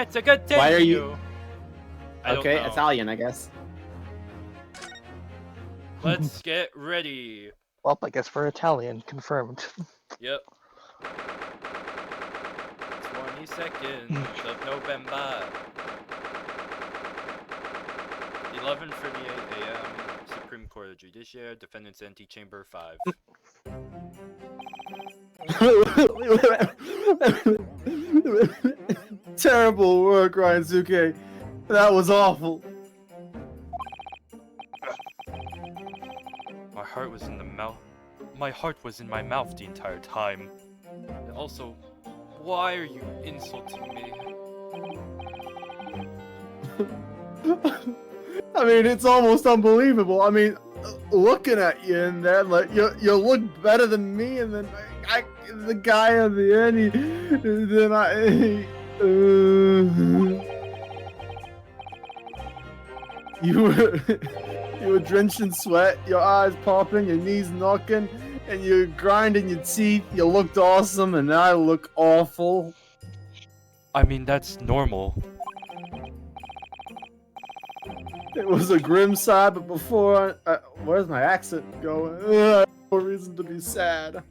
It's a good day. Why are for you? I don't Okay, know. Italian, I guess. Let's get ready. Well, I guess we're Italian. Confirmed. Yep. 22nd of November. 11:38 a.m. Supreme Court of Judiciary, Defendant's Antechamber 5. Terrible work, Ryansuke. That was awful. My heart was in the mouth. My heart was in my mouth the entire time. And also, why are you insulting me? I mean, it's almost unbelievable. I mean, looking at you in there, like you look better than me, and then the guy at the end, you were drenched in sweat, your eyes popping, your knees knocking, and you're grinding your teeth. You looked awesome, and I look awful. I mean, that's normal. It was a grim side, but before where's my accent going? No reason to be sad.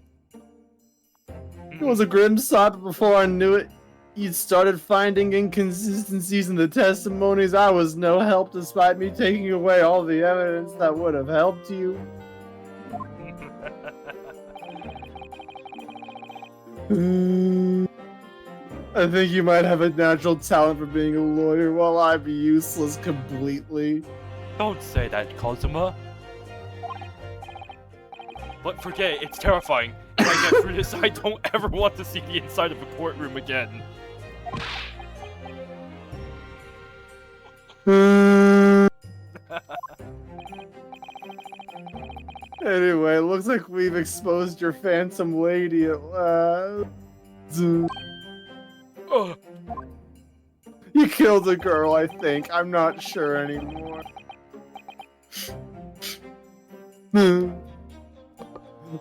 It was a grim side, but before I knew it, you'd started finding inconsistencies in the testimonies. I was no help despite me taking away all the evidence that would have helped you. I think you might have a natural talent for being a lawyer, while I'd be useless completely. Don't say that, Kazuma. But forget it, it's terrifying. If I get through this, I don't ever want to see the inside of a courtroom again. Anyway, looks like we've exposed your phantom lady at last. You killed a girl, I think. I'm not sure anymore.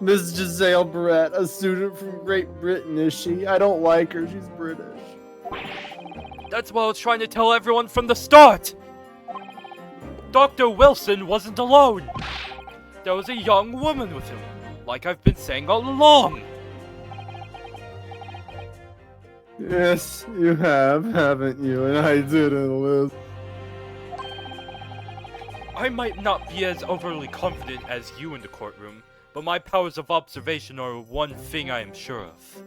Miss Jezaille Brett, a student from Great Britain, is she? I don't like her, she's British. That's what I was trying to tell everyone from the start! Dr. Wilson wasn't alone! There was a young woman with him, like I've been saying all along! Yes, you have, haven't you? And I didn't listen. I might not be as overly confident as you in the courtroom, but my powers of observation are one thing I am sure of.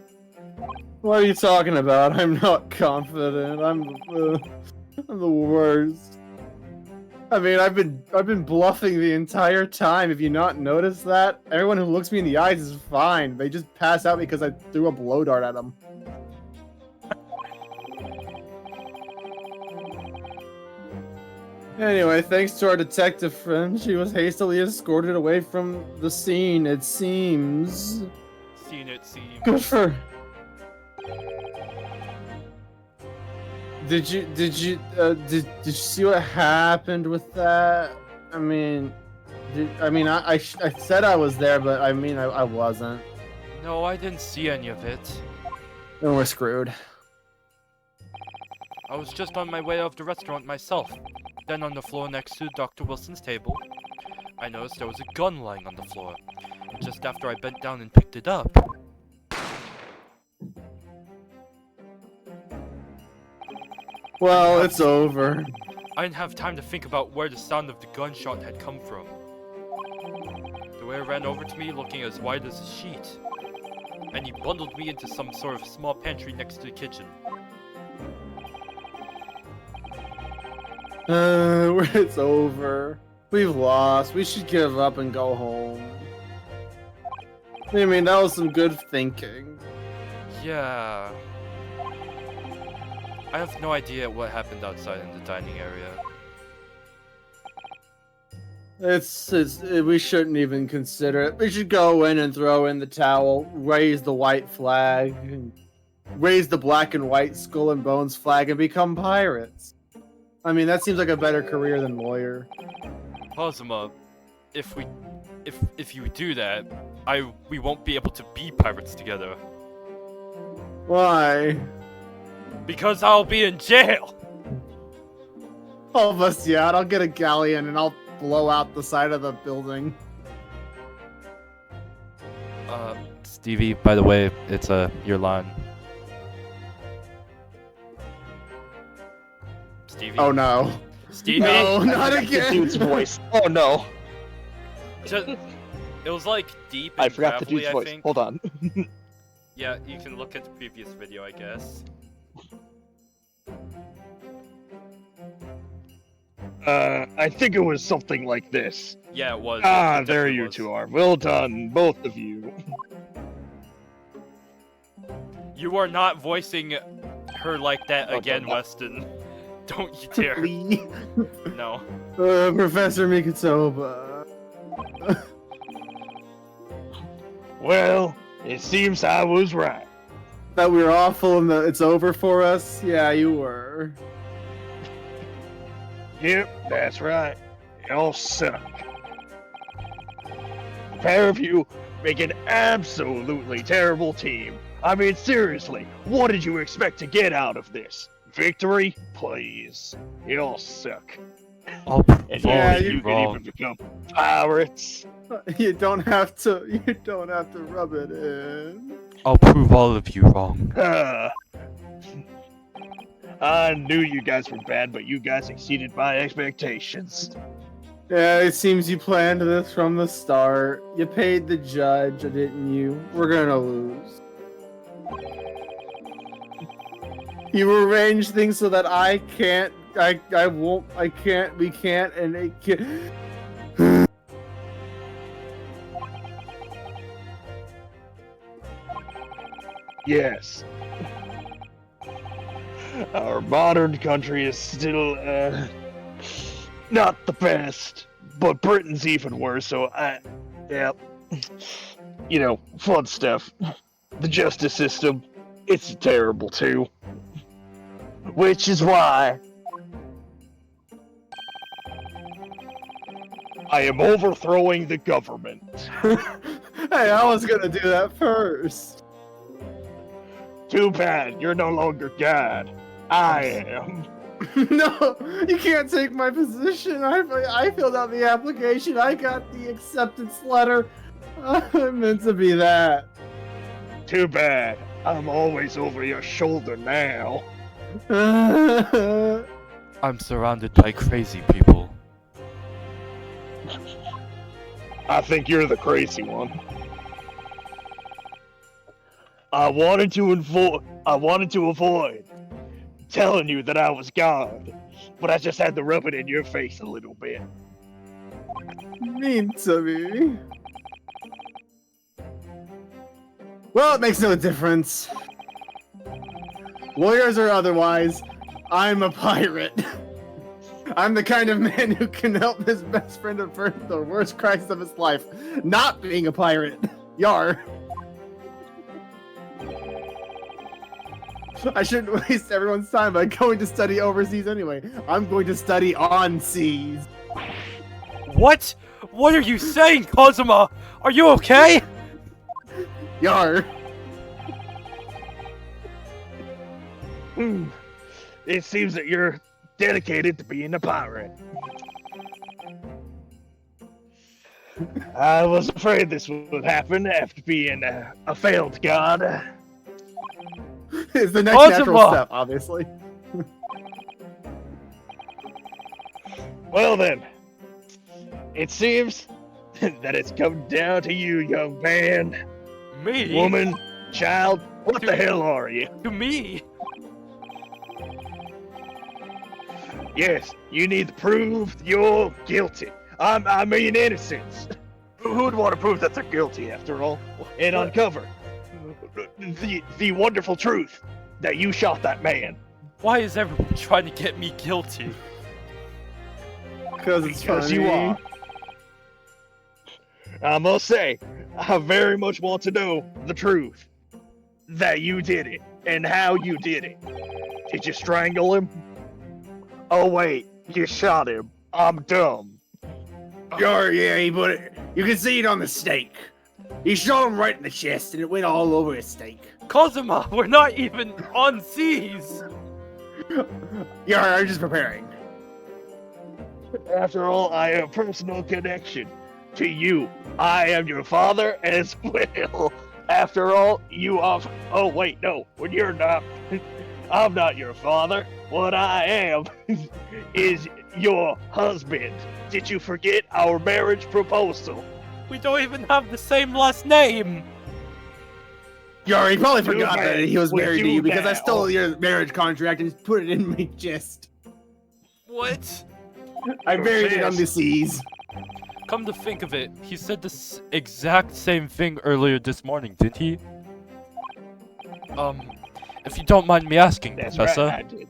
What are you talking about? I'm not confident. I'm the worst. I mean, I've been bluffing the entire time. Have you not noticed that? Everyone who looks me in the eyes is fine. They just pass out because I threw a blow dart at them. Anyway, thanks to our detective friend, she was hastily escorted away from the scene, it seems. It seems. Good for... Did you see what happened with that? I mean, I said I was there, but I mean, I wasn't. No, I didn't see any of it. Then we're screwed. I was just on my way out of the restaurant myself. Then on the floor next to Dr. Wilson's table, I noticed there was a gun lying on the floor. And just after I bent down and picked it up... Well, it's over. I didn't have time to think about where the sound of the gunshot had come from. The waiter ran over to me looking as wide as a sheet. And he bundled me into some sort of small pantry next to the kitchen. It's over. We've lost. We should give up and go home. I mean, that was some good thinking. Yeah... I have no idea what happened outside in the dining area. We shouldn't even consider it. We should go in and throw in the towel, raise the white flag, and raise the black and white skull and bones flag, and become pirates. I mean, that seems like a better career than lawyer. Kazuma, if you do that, we won't be able to be pirates together. Why? Because I'll be in jail. I'll bust you out. I'll get a galleon and I'll blow out the side of the building. Stevie, by the way, it's your line. Stevie? Oh no. Stevie? No, not The again. dude's voice. Oh no. Just, it was like deep and I forgot the gravelly, dude's I voice. think. Hold on. Yeah, you can look at the previous video, I guess. I think it was something like this. Yeah, it was. Ah, It there definitely you was. two are. Well done, both of you. You are not voicing her like that again, no. Weston. Don't you dare. Please. No. Professor Mikitoba. Well, it seems I was right. That we were awful and that it's over for us? Yeah, you were. Yep, that's right. Y'all suck. The pair of you make an absolutely terrible team. I mean, seriously, what did you expect to get out of this? Victory? Please. Y'all suck. I'll And Yeah, you you- can even become pirates. You don't have to rub it in. I'll prove all of you wrong. I knew you guys were bad, but you guys exceeded my expectations. Yeah, it seems you planned this from the start. You paid the judge, didn't you? We're gonna lose. You arranged things so that I can't, we can't, and it can't. Yes. Our modern country is still, not the best, but Britain's even worse, so yeah. You know, fun stuff. The justice system, it's terrible too. Which is why I am overthrowing the government. Hey, I was gonna do that first. Too bad, you're no longer God. I am. No, you can't take my position. I filled out the application. I got the acceptance letter. I'm meant to be that. Too bad. I'm always over your shoulder now. I'm surrounded by crazy people. I think you're the crazy one. I wanted to avoid telling you that I was God, but I just had to rub it in your face a little bit. Mean to me. Well, it makes no difference. Lawyers or otherwise, I'm a pirate. I'm the kind of man who can help his best friend avert the worst crisis of his life, not being a pirate. Yar. I shouldn't waste everyone's time by going to study overseas anyway. I'm going to study on seas. What? What are you saying, Kazuma? Are you okay? Yar. It seems that you're dedicated to being a pirate. I was afraid this would happen after being a failed god. It's the next natural Kazuma! step, obviously. Well then, it seems that it's come down to you, young man, Me? woman, child. What the hell are you? To me? Yes, you need to prove you're guilty. I mean innocence. Who would want to prove that they're guilty after all? And uncover the wonderful truth that you shot that man. Why is everyone trying to get me guilty? Because it's Because funny. you are. I must say, I very much want to know the truth. That you did it, and how you did it. Did you strangle him? Oh wait, you shot him. I'm dumb. Yeah, he put it. You can see it on the steak. He shot him right in the chest, and it went all over his steak. Kazuma, we're not even on seas! You're just preparing. After all, I have a personal connection to you. I am your father as well. After all, you are. Oh, wait, no. When you're not. I'm not your father. What I am is your husband. Did you forget our marriage proposal? We don't even have the same last name! You already probably forgot man, that he was with married to you you because I now. stole your marriage contract and put it in my chest. What? I buried it on the seas. Come to think of it, he said this exact same thing earlier this morning, didn't he? If you don't mind me asking, That's Professor, right, I did.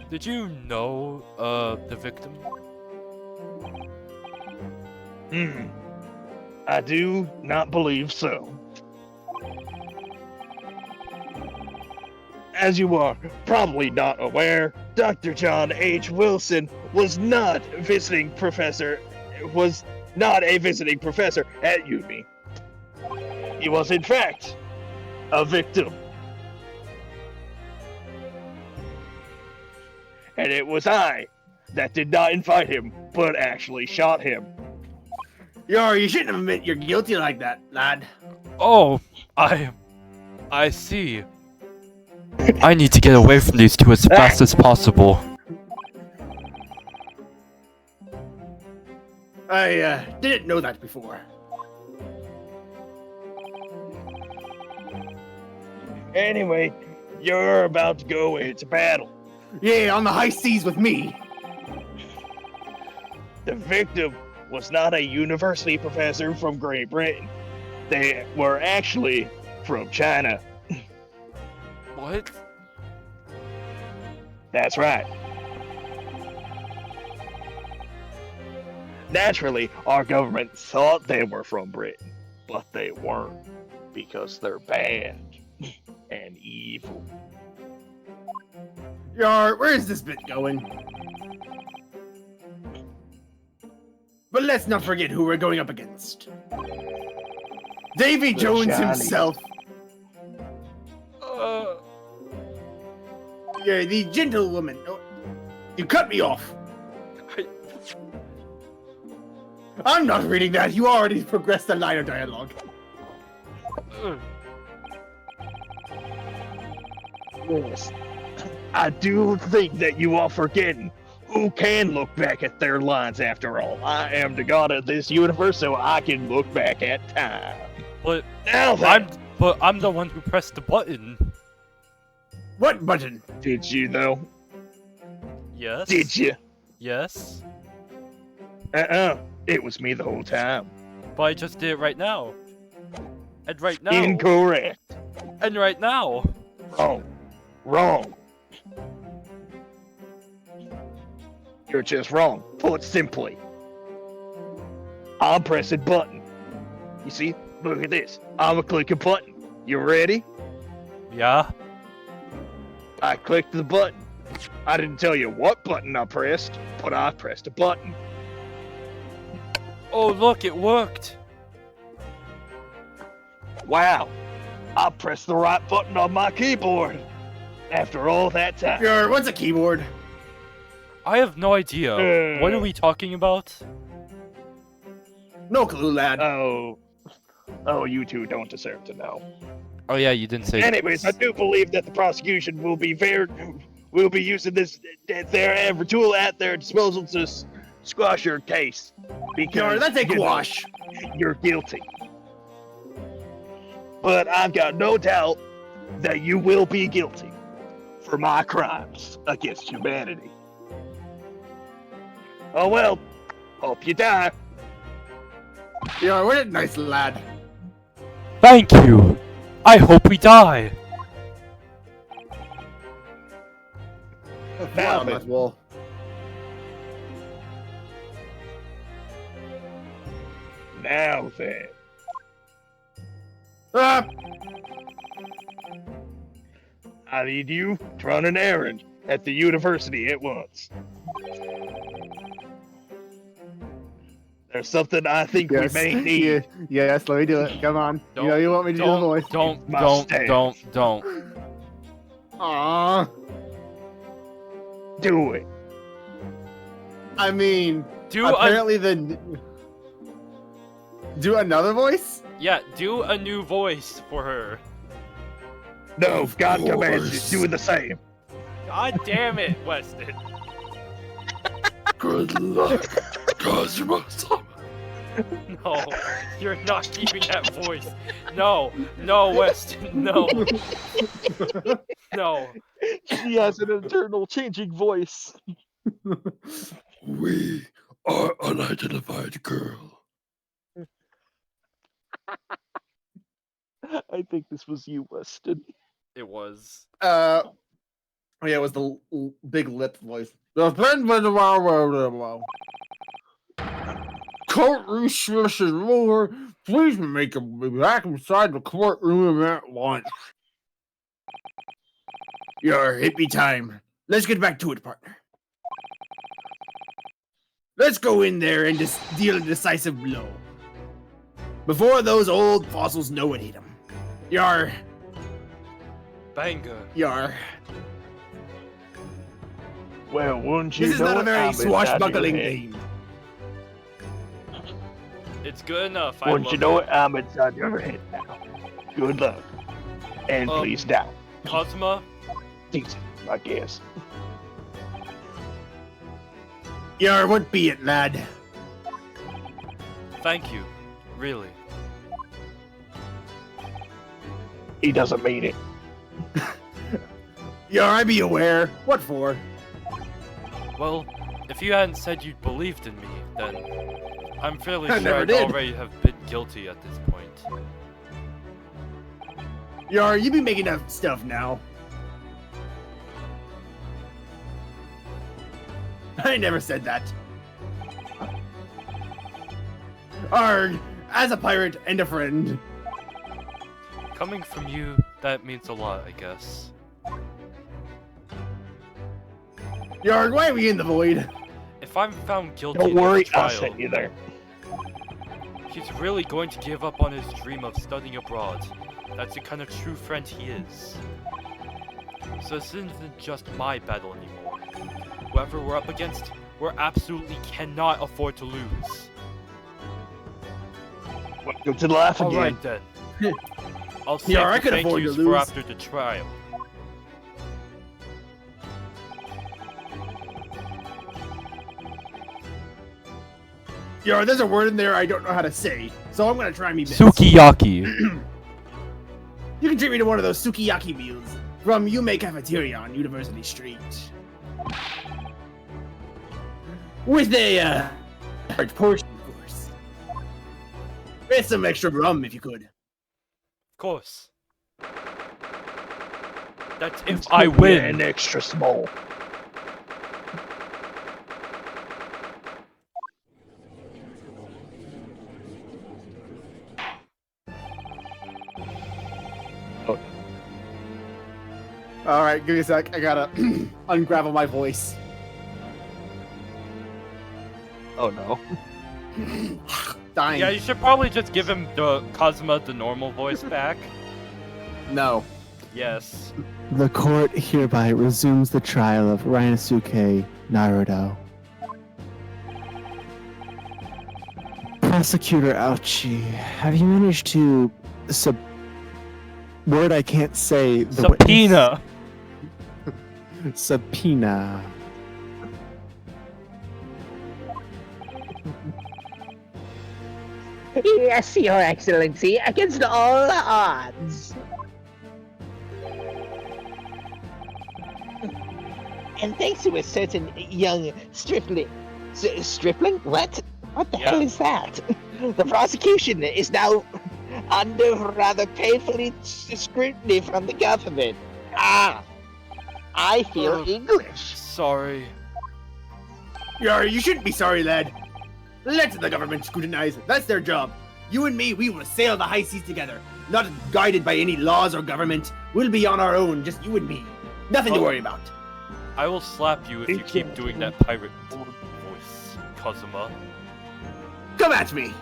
did you know, the victim? I do not believe so. As you are probably not aware, Dr. John H. Wilson was not a visiting professor at UME. He was, in fact, a victim. And it was I that did not invite him, but actually shot him. You shouldn't have admit you're guilty like that, lad. Oh, I see. I need to get away from these two as fast as possible. I didn't know that before. Anyway, you're about to go into battle. Yeah, on the high seas with me. The victim was not a university professor from Great Britain. They were actually from China. What? That's right. Naturally, our government thought they were from Britain, but they weren't, because they're bad and evil. Where is this bit going? But let's not forget who we're going up against. Davy Jones Johnny. himself. Yeah, the gentlewoman. Oh, you cut me off. I'm not reading that. You already progressed the line of dialogue. Yes. I do think that you are forgetting who can look back at their lines after all. I am the god of this universe, so I can look back at time. But Now then, I'm the one who pressed the button. What button? did you though? Yes. Did you? Yes. It was me the whole time. But I just did it right now. And right now. Incorrect. And right now. Wrong. You're just wrong. Put simply. I'm pressing button. You see? Look at this. I'm a clicking button. You ready? Yeah. I clicked the button. I didn't tell you what button I pressed, but I pressed a button. Oh, look, it worked. Wow. I pressed the right button on my keyboard. After all that time. What's a keyboard? I have no idea. What are we talking about? No clue, lad. Oh, you two don't deserve to know. Oh yeah, you didn't say. Anyways, I do believe that the prosecution will be using this their tool at their disposal to squash your case. Because That's a you know, quash. you're guilty. But I've got no doubt that you will be guilty for my crimes against humanity. Oh well, hope you die. What a nice lad. Thank you. I hope we die. Now Wow, then. well. Now then. Ah! I need you to run an errand at the university at once. There's something I think we may need. Yeah, yes, let me do it. Come on. You know you want me to do the voice. Don't. Aww. Do it. I mean, Do another voice? do a new voice for her. No, God commands you. Do the same. God damn it, Weston. Good luck, Cosmo. No, you're not keeping that voice. No, Weston, no. No. She has an internal changing voice. We are unidentified girl. I think this was you, Weston. It was. Oh yeah, it was the big lip voice. Court recess is over. Please make him be back inside the courtroom at once. Your hippie time. Let's get back to it, partner. Let's go in there and just deal a decisive blow. Before those old fossils know what hit them. Yar. Banger. Yar. Well, wouldn't you This is know not a it, very I'm inside swashbuckling your head. game. It's good enough. Wouldn't you know it, I'm inside your head now. Good luck. And please down. Cosma, Decent, I guess. Yar, what be it, lad? thank you. Really. He doesn't mean it. Yar, I be aware. What for? Well, if you hadn't said you believed in me, then I'm fairly I sure never I'd did. already have been guilty at this point. Yar, you be making up stuff now. I never said that. Arg, as a pirate and a friend. Coming from you, that means a lot, I guess. Yarg, why are we in the void? If I'm found guilty Don't in this worry, I'll trial, send you there. he's really going to give up on his dream of studying abroad. That's the kind of true friend he is. So this isn't just my battle anymore. Whoever we're up against, we absolutely cannot afford to lose. Welcome to life again. Alright then. I'll save Yeah, I the could thank afford to yous for lose. after the trial. Yar, there's a word in there I don't know how to say, so I'm gonna try me best. Sukiyaki. You can treat me to one of those sukiyaki meals from Yume Cafeteria on University Street. With a, large portion, of course. With some extra rum, if you could. Of course. That's if I win. And extra small. Alright, give me a sec. I gotta ungravel my voice. Oh no. Dying. Yeah, you should probably just give him the Cosma, the normal voice back. No. Yes. The court hereby resumes the trial of Rinosuke Naruto. Prosecutor Ouchi, have you managed to word I can't say the Subpoena. witness? Subpoena. Yes, Your Excellency, against all odds. And thanks to a certain young stripling. Stripling? What? What the hell is that? The prosecution is now under rather painfully scrutiny from the government. Ah! I feel English. Sorry. Yar, you shouldn't be sorry, lad. Let the government scrutinize. That's their job. You and me, we will sail the high seas together. Not guided by any laws or government. We'll be on our own, just you and me. Nothing to worry about. I will slap you if you keep doing that pirate voice, Kazuma. Come at me!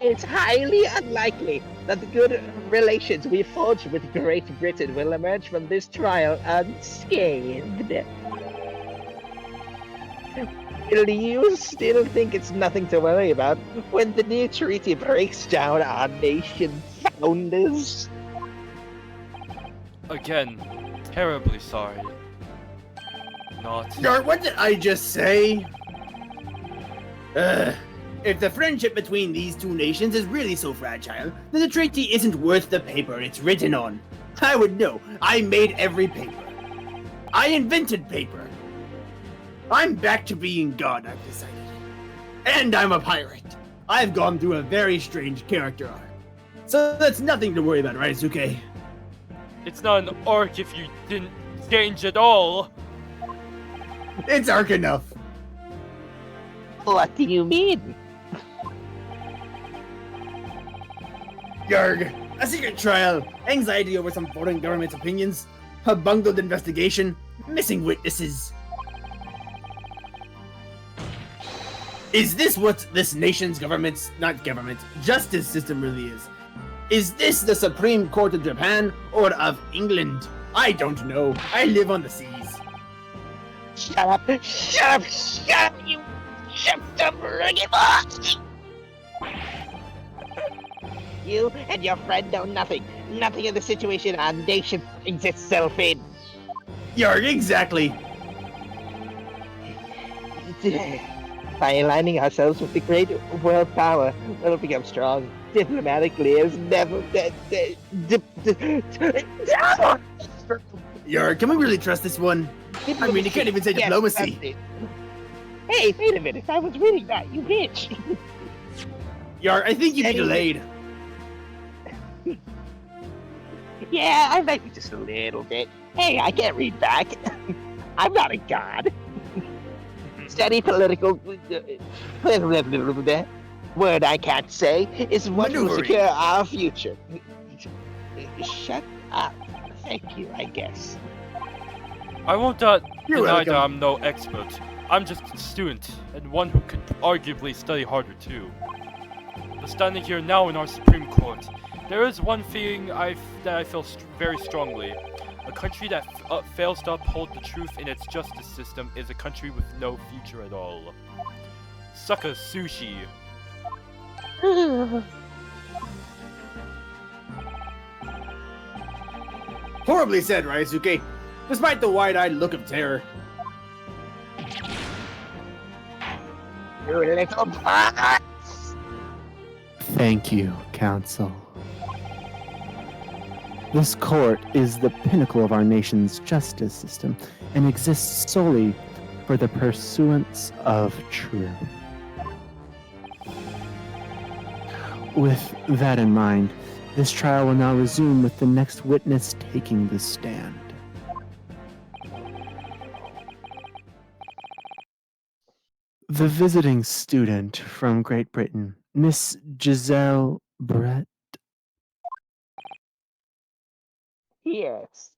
It's highly unlikely that the good relations we forged with Great Britain will emerge from this trial unscathed. Will you still think it's nothing to worry about when the new treaty breaks down our nation founders? Again, terribly sorry. Not. What did I just say? If the friendship between these two nations is really so fragile, then the treaty isn't worth the paper it's written on. I would know. I made every paper. I invented paper. I'm back to being God, I've decided. And I'm a pirate. I've gone through a very strange character arc. So that's nothing to worry about, right, Suke? It's not an arc if you didn't change at all. It's arc enough. What do you mean? Yarg, a secret trial, anxiety over some foreign government's opinions, a bungled investigation, missing witnesses. Is this what this nation's justice system really is? Is this the Supreme Court of Japan or of England? I don't know. I live on the seas. Shut up! Shut up! Shut up! You shut up, boss! You and your friend know nothing. Nothing of the situation our nation finds itself in. Yarg, exactly. By aligning ourselves with the great world power, we'll become strong. Diplomatically, as never. Yarg, can we really trust this one? I mean, you can't even say diplomacy. Hey, wait a minute. I was reading that, you bitch. Yarg, I think you need delayed. Yeah, I might be just a little bit. Hey, I can't read back. I'm not a god. Steady political word I can't say is what will secure our future. Shut up. Thank you, I guess. I won't deny welcome. that I'm no expert. I'm just a student, and one who could arguably study harder too. But standing here now in our Supreme Court, there is one feeling that I feel very strongly. A country that fails to uphold the truth in its justice system is a country with no future at all. Sucka sushi. Horribly said, Ryosuke. Despite the wide-eyed look of terror. You little boss! Thank you, Council. This court is the pinnacle of our nation's justice system and exists solely for the pursuance of truth. With that in mind, this trial will now resume with the next witness taking the stand. The visiting student from Great Britain, Miss Jezaille Brett. Yes.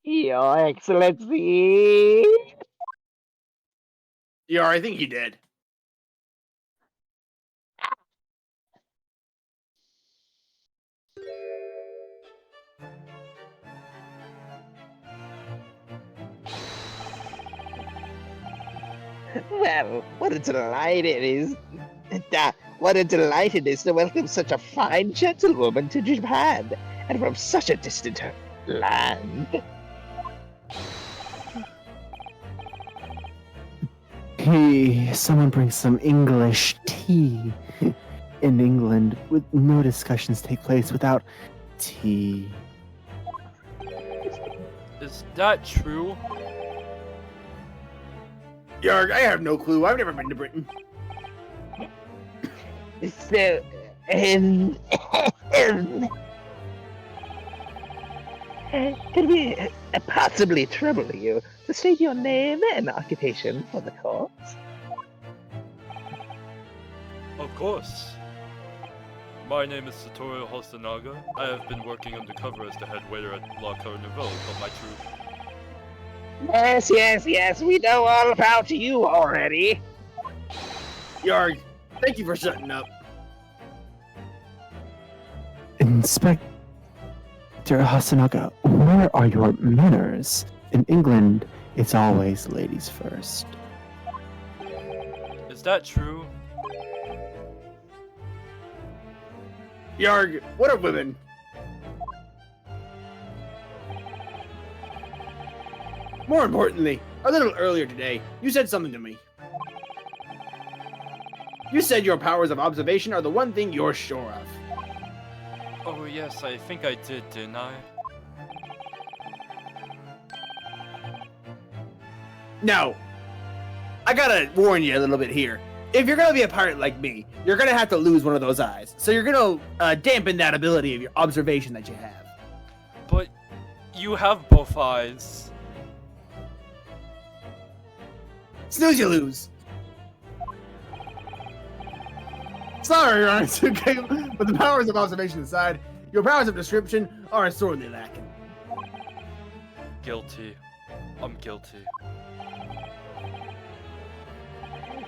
Your Excellency. Yarg, I think he did. Well, what a delight it is. What a delight it is to welcome such a fine gentlewoman to Japan, and from such a distant land. Someone brings some English tea. In England, no discussions take place without tea. Is that true? Yarg, I have no clue. I've never been to Britain. So, could we possibly trouble you to state your name and occupation for the court? Of course. My name is Satoru Hosanaga. I have been working undercover as the head waiter at La Carnival, but my true Yes, yes, yes, we know all about you already. Yarg, thank you for shutting up. Inspector Hasanaga, where are your manners? In England, it's always ladies first. Is that true? Yarg, what are women? More importantly, a little earlier today, you said something to me. You said your powers of observation are the one thing you're sure of. Oh yes, I think I did, didn't I? Now, I gotta warn you a little bit here. If you're gonna be a pirate like me, you're gonna have to lose one of those eyes. So you're gonna dampen that ability of your observation that you have. But you have both eyes. Snooze, you lose. Sorry, Your Honor, okay, but the powers of observation aside, your powers of description are sorely lacking. Guilty. I'm guilty.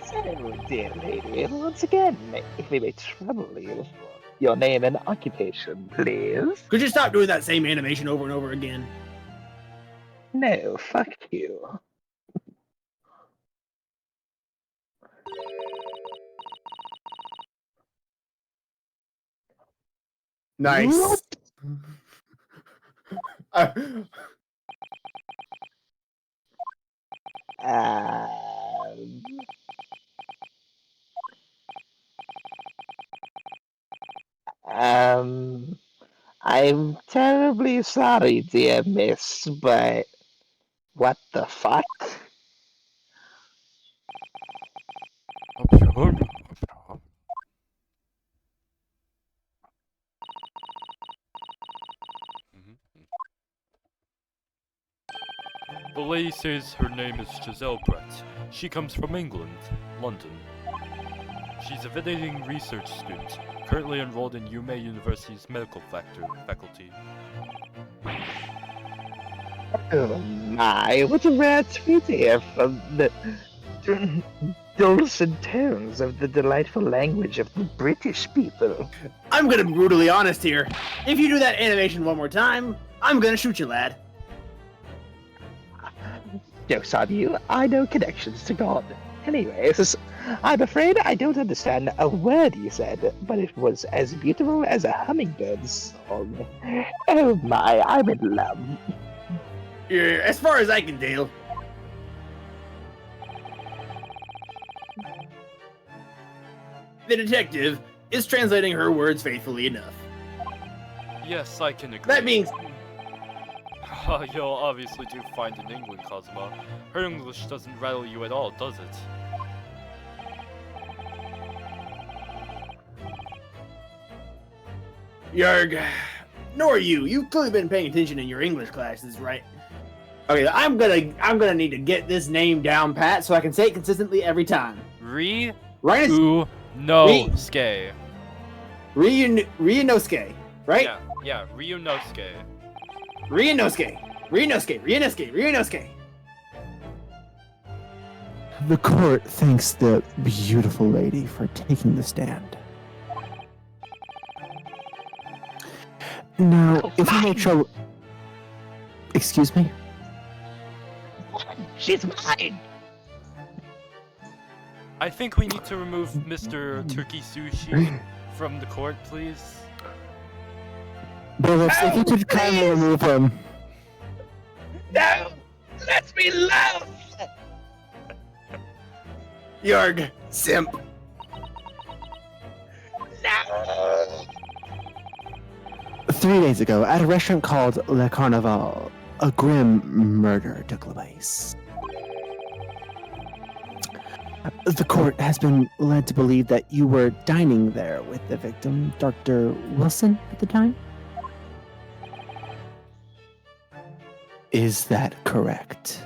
So, dear lady, once again, if we may trouble you, your name and occupation, please. Could you stop doing that same animation over and over again? No, fuck you. Nice. Um, I'm terribly sorry, dear miss, but what the fuck? The lady says her name is Jezaille Brett. She comes from England, London. She's a visiting research student, currently enrolled in UMA University's medical faculty. Oh my, what a rare treat to hear from the dulcet tones of the delightful language of the British people. I'm gonna be brutally honest here. If you do that animation one more time, I'm gonna shoot you, lad. Joke's on you, I know connections to God. Anyways, I'm afraid I don't understand a word you said, but it was as beautiful as a hummingbird's song. Oh my, I'm in love. Yeah, as far as I can tell. The detective is translating her words faithfully enough. Yes, I can agree. That means You'll obviously do fine in England, Cosmo. Her English doesn't rattle you at all, does it? Yarg, nor you. You've clearly been paying attention in your English classes, right? Okay, I'm gonna need to get this name down pat so I can say it consistently every time. Ri Right? U no ske. Ryunosuke, right? Yeah, Ryunosuke. Ryunosuke. The court thanks the beautiful lady for taking the stand. Now, if you may trouble... Excuse me? She's mine! I think we need to remove Mr. Turkey Sushi from the court, please. Bailiffs, if you could kindly remove him. No! Let me love! Yarg, simp. No! 3 days ago, at a restaurant called Le Carnaval, a grim murder took place. The court has been led to believe that you were dining there with the victim, Dr. Wilson, at the time? Is that correct?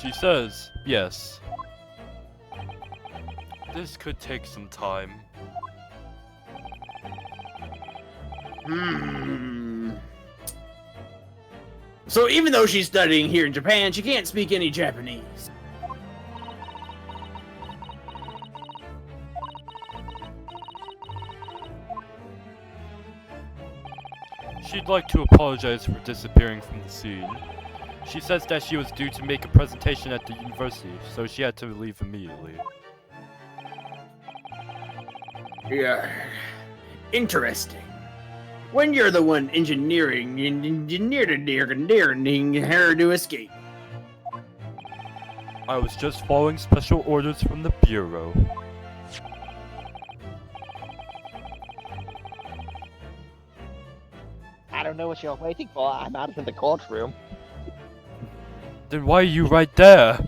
She says, yes. This could take some time. So even though she's studying here in Japan, she can't speak any Japanese. She'd like to apologize for disappearing from the scene. She says that she was due to make a presentation at the university, so she had to leave immediately. Yeah. Interesting. When you're the one engineering her to escape. I was just following special orders from the Bureau. I don't know what you're waiting for. I'm out of the courtroom. Then why are you right there?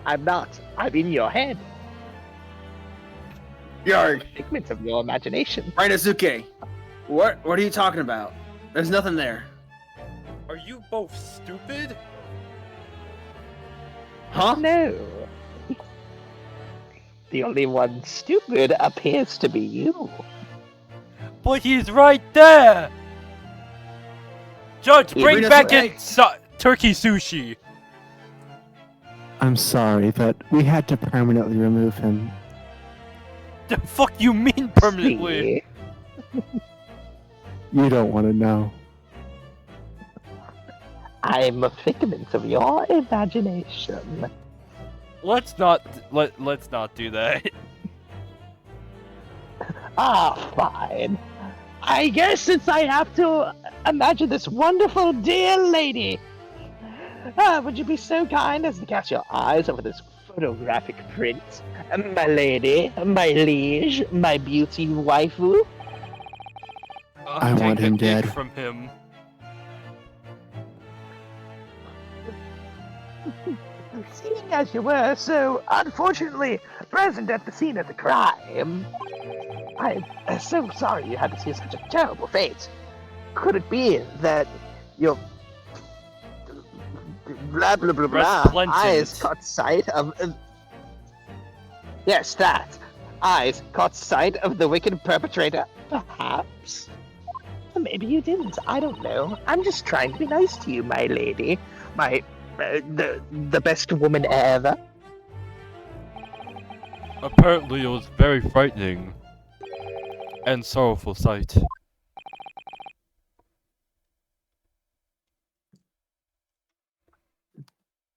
I'm not. I'm in your head. Yarg, Figment of your imagination. Rinosuke. What are you talking about? There's nothing there. Are you both stupid? Huh? No. The only one stupid appears to be you. But he's right there! Judge, Yeah, bring Rinosuke- back in turkey sushi! I'm sorry, but we had to permanently remove him. The fuck you mean permanently? See? You don't want to know. I'm a figment of your imagination. Let's not do that. Ah, fine. I guess since I have to imagine this wonderful dear lady, would you be so kind as to cast your eyes over this photographic print? My lady, my liege, my beauty waifu? I want him Take the ick dead. from him. Seeing as you were so unfortunately present at the scene of the crime, I'm so sorry you had to see such a terrible fate. Could it be that your blah blah blah blah Resplendent. eyes caught sight of yes, that eyes caught sight of the wicked perpetrator? Perhaps. Or maybe you didn't. I don't know. I'm just trying to be nice to you, my lady. My the best woman ever. Apparently it was very frightening. And sorrowful sight.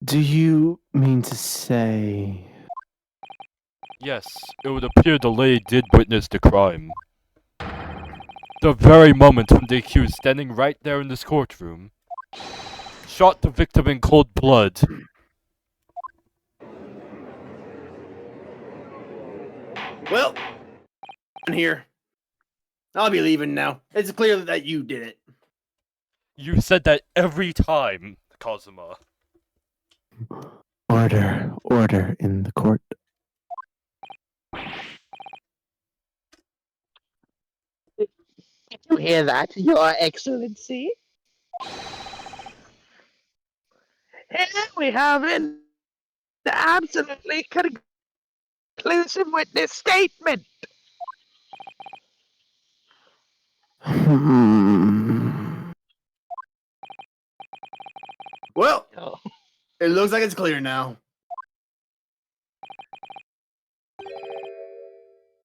Do you mean to say... Yes, it would appear the lady did witness the crime. The very moment when the accused, standing right there in this courtroom, shot the victim in cold blood. Well, I'm here. I'll be leaving now. It's clear that you did it. You said that every time, Kazuma. Order in the court. Did you hear that, Your Excellency? Here we have an absolutely conclusive witness statement. Well, Oh. it looks like it's clear now.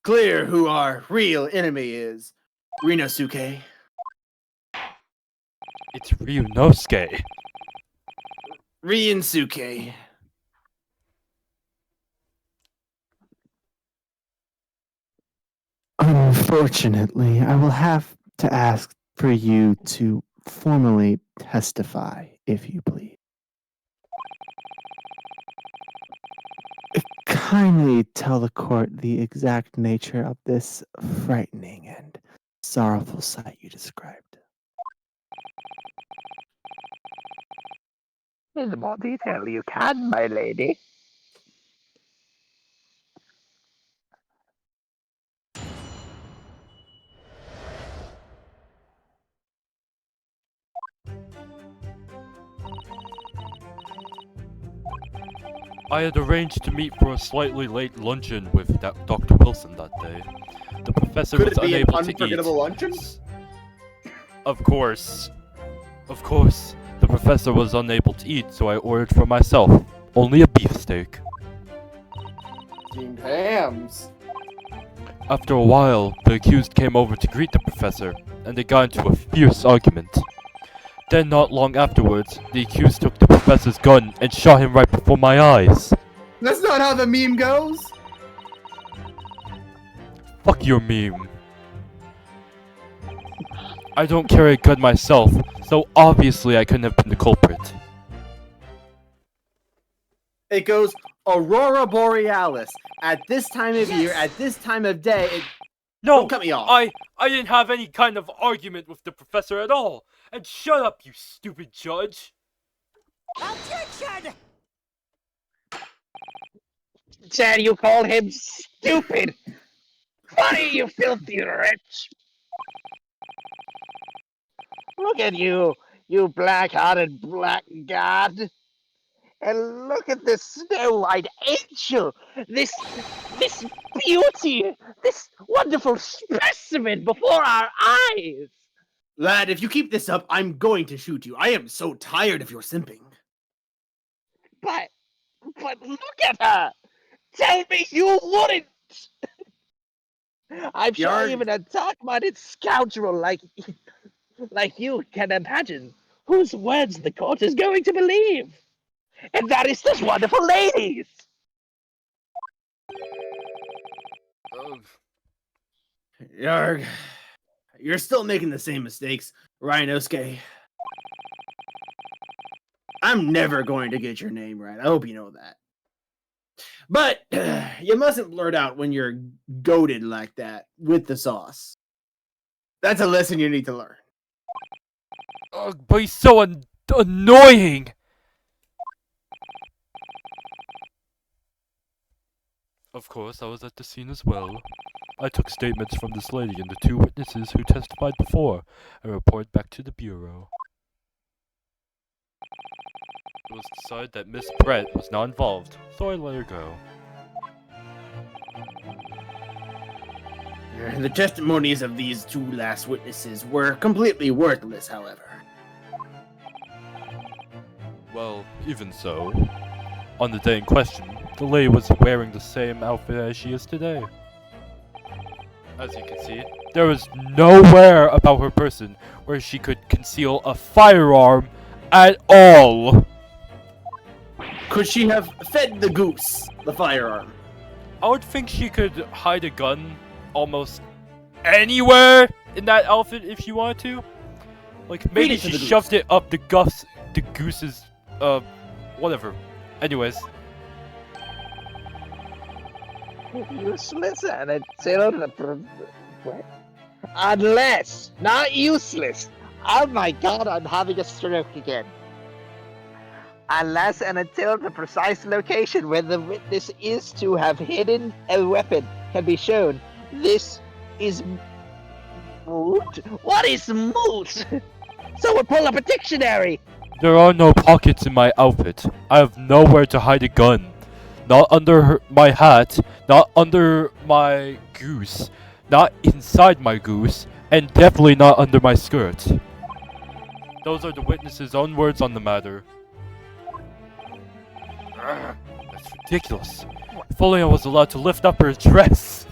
Clear who our real enemy is. Rinosuke. It's Ryunosuke. Rinosuke. Unfortunately, I will have to ask for you to formally testify, if you please. Kindly tell the court the exact nature of this frightening and sorrowful sight you described. In the more detail you can, my lady. I had arranged to meet for a slightly late luncheon with Dr. Wilson that day. The professor Could was it be an unable to unforgettable eat. luncheon? Of course. Of course. The professor was unable to eat, so I ordered for myself. Only a beefsteak. Steamed hams. After a while, the accused came over to greet the professor, and they got into a fierce argument. Then, not long afterwards, the accused took the professor's gun and shot him right before my eyes. That's not how the meme goes. Fuck your meme. I don't carry a gun myself, so obviously I couldn't have been the culprit. It goes Aurora Borealis. At this time of year, at this time of day, No, don't cut me off. I didn't have any kind of argument with the professor at all. And shut up, you stupid judge. Objection! Dare you call him stupid? Funny, you filthy wretch! Look at you, you black-hearted blackguard! And look at this snow-white angel! This beauty! This wonderful specimen before our eyes! Lad, if you keep this up, I'm going to shoot you. I am so tired of your simping. But look at her! Tell me you wouldn't! I'm sure Yarg. even a dark-minded scoundrel like you can imagine whose words the court is going to believe. And that is this wonderful lady's! Yarg. You're still making the same mistakes, Rhinosuke. I'm never going to get your name right. I hope you know that. But you mustn't blurt out when you're goaded like that with the sauce. That's a lesson you need to learn. But he's so annoying! Of course, I was at the scene as well. I took statements from this lady and the two witnesses who testified before, and reported back to the Bureau. It was decided that Miss Brett was not involved, so I let her go. The testimonies of these two last witnesses were completely worthless, however. Well, even so, on the day in question, the lady was wearing the same outfit as she is today. As you can see, there was nowhere about her person where she could conceal a firearm at all. Could she have fed the goose the firearm? I would think she could hide a gun almost anywhere in that outfit if she wanted to. Like, maybe it to she the goose. shoved it up the goose's, whatever. Anyways. Useless and until what? Unless, not useless. Oh my god, I'm having a stroke again. Unless and until the precise location where the witness is to have hidden a weapon can be shown, this is moot. What is moot? Someone pull up a dictionary. There are no pockets in my outfit. I have nowhere to hide a gun. Not under my hat, not under my goose, not inside my goose, and definitely not under my skirt. Those are the witness's own words on the matter. That's ridiculous. If only I was allowed to lift up her dress,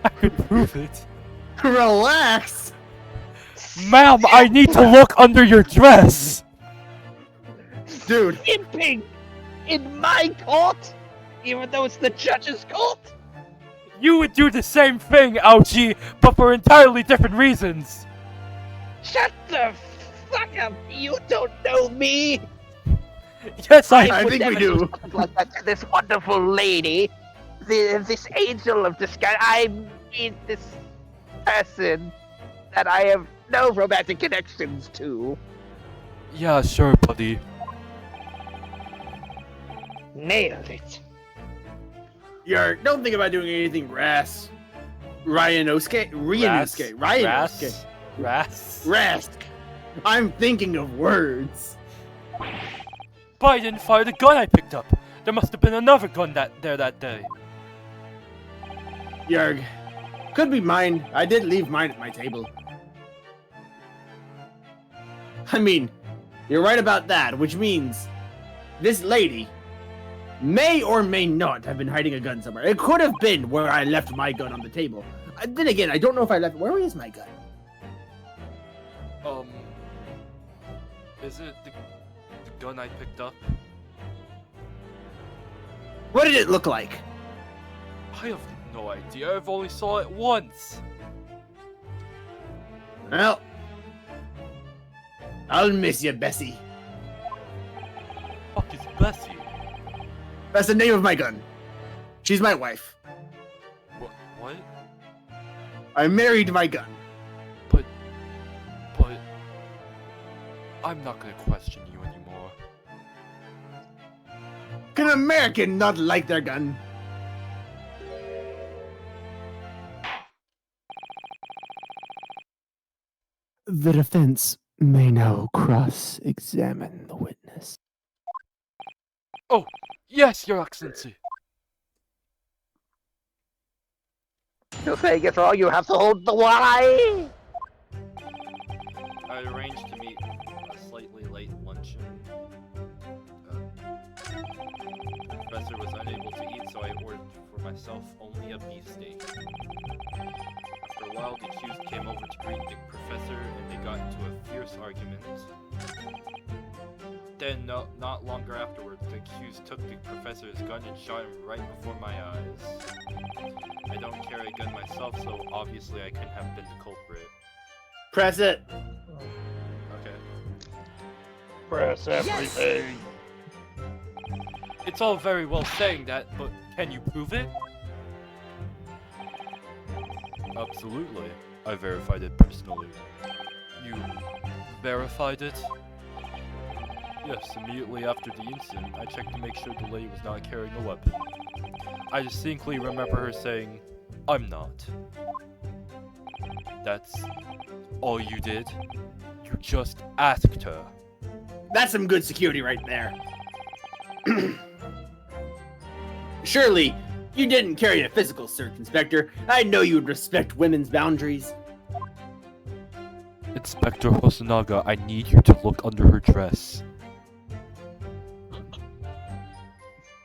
I could prove it. Relax! Ma'am, I need to look under your dress! Dude, Imping in my court, even though it's the judge's court. You would do the same thing, Ouchie, but for entirely different reasons. Shut the fuck up! You don't know me. Yes, I would think we never do. something like that to this wonderful lady, this angel of disguise. I mean, this person that I have no romantic connections to. Yeah, sure, buddy. Nailed it. Don't think about doing anything rash. Ryanosuke? Ryanosuke. Rask. I'm thinking of words. But I didn't fire the gun I picked up. There must have been another gun that day. Yerg. Could be mine. I did leave mine at my table. I mean, you're right about that, which means this lady may or may not have been hiding a gun somewhere. It could have been where I left my gun on the table. Then again, I don't know if I left. Where is my gun? Is it the gun I picked up? What did it look like? I have no idea. I've only saw it once. Well, I'll miss you, Bessie. Fuck is Bessie? That's the name of my gun. She's my wife. What? I married my gun. But I'm not gonna question you anymore. Can an American not like their gun? The defense may now cross-examine the witness. Oh, yes, Your Excellency. To say it all, you have to hold the line. I arranged to meet a slightly late luncheon. The professor was unable to eat, so I ordered for myself only a beefsteak. After a while, the accused came over to greet the professor, and they got into a fierce argument. Then, not longer afterwards, the accused took the professor's gun and shot him right before my eyes. I don't carry a gun myself, so obviously I couldn't have been the culprit. Press it. Okay. Press everything. It's all very well saying that, but can you prove it? Absolutely. I verified it personally. You verified it? Yes, immediately after the incident, I checked to make sure the lady was not carrying a weapon. I distinctly remember her saying, "I'm not." That's all you did? You just asked her. That's some good security right there. Surely, you didn't carry a physical search, Inspector. I know you would respect women's boundaries. Inspector Hosonaga, I need you to look under her dress.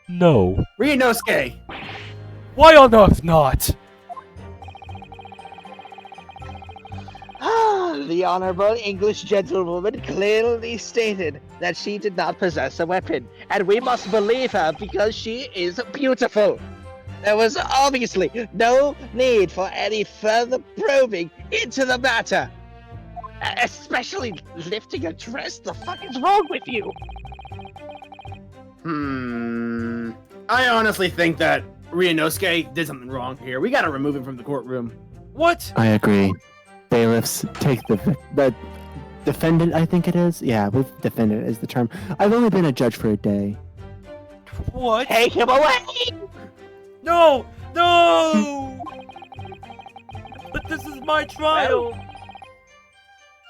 No. Ryunosuke! Why on earth not? The Honorable English gentlewoman clearly stated that she did not possess a weapon, and we must believe her because she is beautiful. There was obviously no need for any further probing into the matter. Especially lifting a dress. The fuck is wrong with you? I honestly think that Ryunosuke did something wrong here. We gotta remove him from the courtroom. What? I agree. Bailiffs, take the defendant, I think it is? Yeah, defendant is the term. I've only been a judge for a day. What? Take him away! No! No! But this is my trial!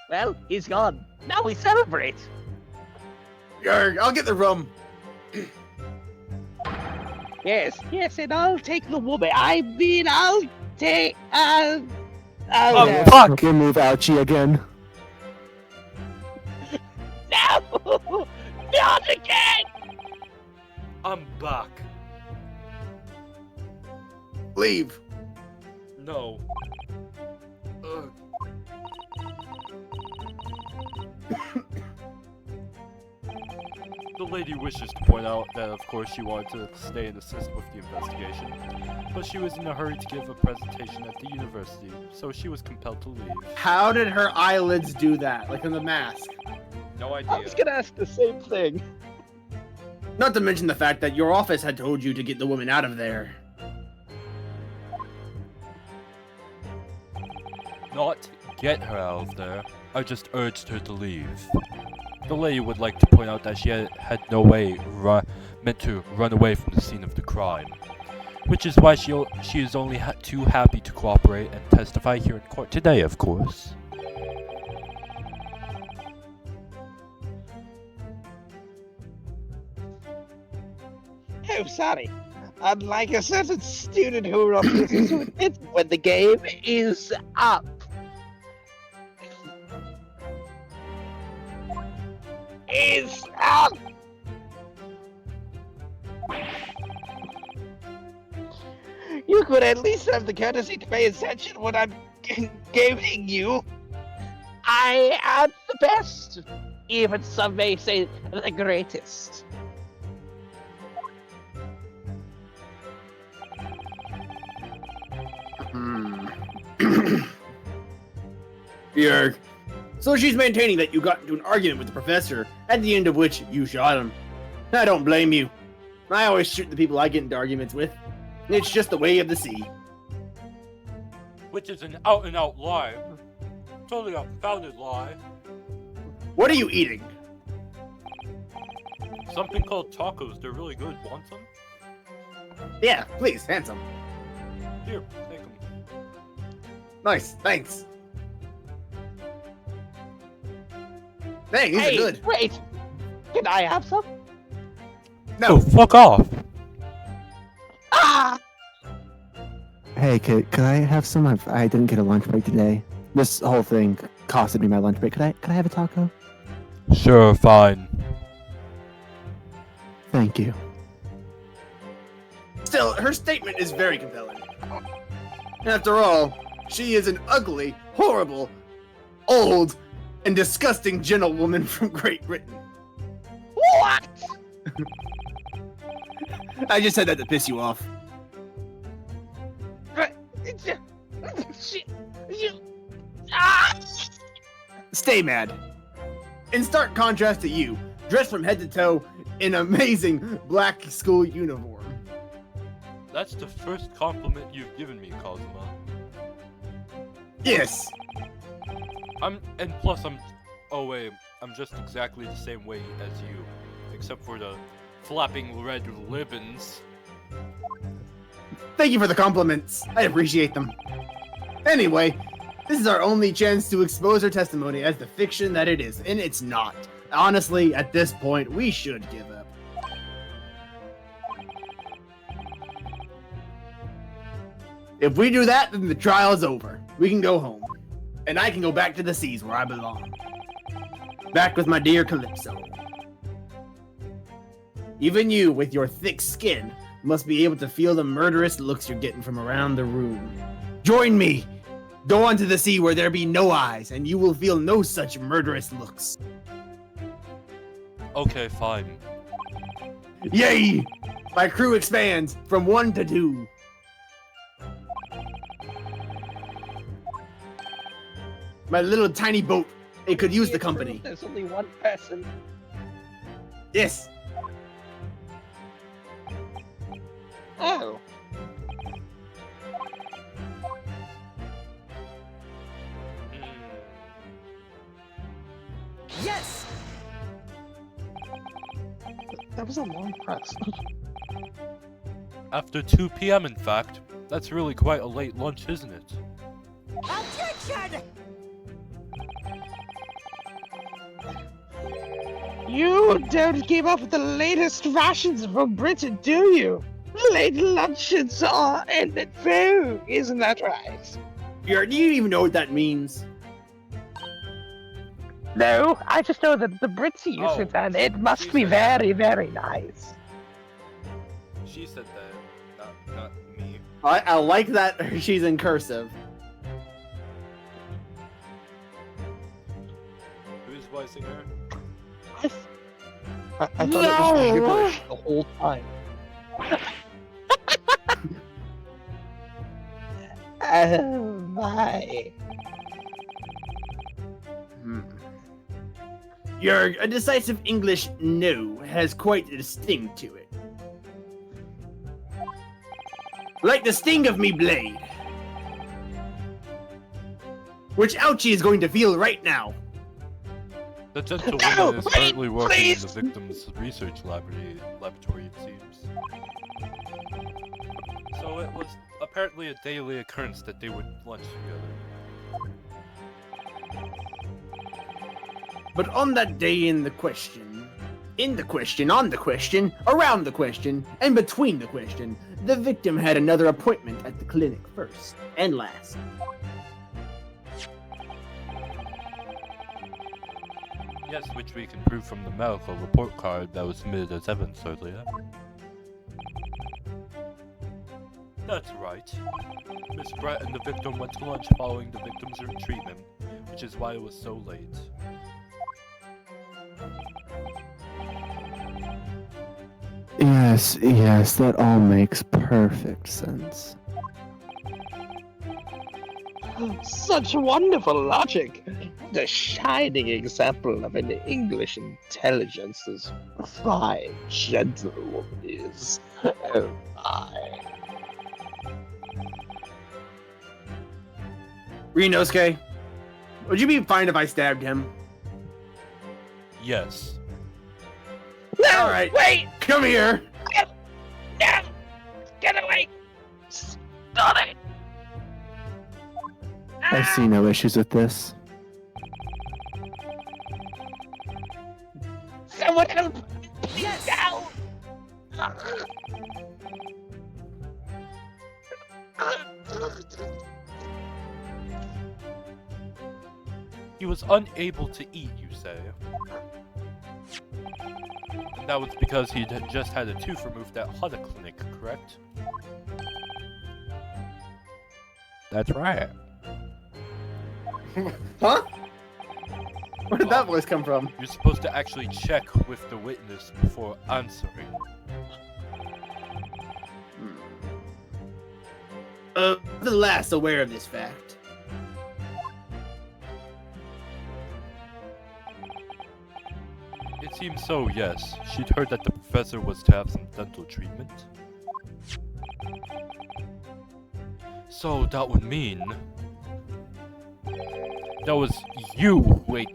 Well, he's gone. Now we celebrate. Yerg, I'll get the room. Yes, and I'll take the woman. I'll take, Oh, fuck! Remove Ouchie again. No! Not again! I'm back. Leave. No. Ugh. The lady wishes to point out that of course she wanted to stay and assist with the investigation, but she was in a hurry to give a presentation at the university, so she was compelled to leave. How did her eyelids do that? Like in the mask? No I idea. was gonna ask the same thing. Not to mention the fact that your office had told you to get the woman out of there. Not get her out of there. I just urged her to leave. The lady would like to point out that she had no way meant to run away from the scene of the crime, which is why she is only too happy to cooperate and testify here in court today, of course. so sorry. Unlike a certain student who refuses to admit when the game is up. Is up! You could at least have the courtesy to pay attention when I'm gaming you. I am the best, even some may say the greatest. Yerg. So she's maintaining that you got into an argument with the professor, at the end of which you shot him. I don't blame you. I always shoot the people I get into arguments with. It's just the way of the sea. Which is an out-and-out lie. Totally unfounded lie. What are you eating? Something called tacos. They're really good. Want some? Yeah, please, handsome. Here, take them. Nice, thanks. Dang, these Hey, are good. wait! Can I have some? No, fuck off. Ah! Hey, could I have some? I didn't get a lunch break today. This whole thing costed me my lunch break. Could I have a taco? Sure, fine. Thank you. Still, her statement is very compelling. After all, she is an ugly, horrible, old, and disgusting gentlewoman from Great Britain. What? I just said that to piss you off. Ah! Stay mad. In stark contrast to you, dressed from head to toe in amazing black school uniform. That's the first compliment you've given me, Kazuma. Yes. Oh wait, I'm just exactly the same way as you, except for the flapping red ribbons. Thank you for the compliments. I appreciate them. Anyway, this is our only chance to expose her testimony as the fiction that it is, and it's not. Honestly, at this point, we should give up. If we do that, then the trial is over. We can go home. And I can go back to the seas where I belong. Back with my dear Calypso. Even you, with your thick skin, must be able to feel the murderous looks you're getting from around the room. Join me! Go onto the sea where there be no eyes, and you will feel no such murderous looks. Okay, fine. Yay! My crew expands from 1 to 2. My little tiny boat, it could use the company. There's only one person. Yes. Oh. Yes! That was a long press. After 2 p.m. in fact, that's really quite a late lunch, isn't it? Objection! You don't keep up with the latest fashions from Britain, do you? Late luncheons are in vogue, isn't that right? Do you even know what that means? No, I just know that the Brits use Oh, it, and it must she be said very, very nice. She said that, not me. I like that she's in cursive. Who's voicing her? I thought it was gibberish the whole time. Oh my. A decisive English no has quite a sting to it. Like the sting of me blade. Which Ouchie is going to feel right now. The gentlewoman No, is wait, currently working please! in the victim's research laboratory, it seems. So it was apparently a daily occurrence that they would lunch together. But on that day in the question, In the question, on the question, around the question, and between the question, the victim had another appointment at the clinic first and last. Yes, which we can prove from the medical report card that was submitted as evidence earlier. That's right. Miss Brett and the victim went to lunch following the victim's treatment, which is why it was so late. Yes, that all makes perfect sense. Such wonderful logic! The shining example of an English intelligence as fine gentlewoman is. Oh my. Rinosuke, would you be fine if I stabbed him? Yes. No! All right. Wait! Come here! No! Get away! Stop it! I see no issues with this. Someone help! Please, no! He was unable to eat, you say? And that was because he had just had a tooth removed at Hutta Clinic, correct? That's right. Huh? Where did that voice come from? You're supposed to actually check with the witness before answering. Nevertheless, aware of this fact. It seems so, yes. She'd heard that the professor was to have some dental treatment. So that would mean... that was you who ate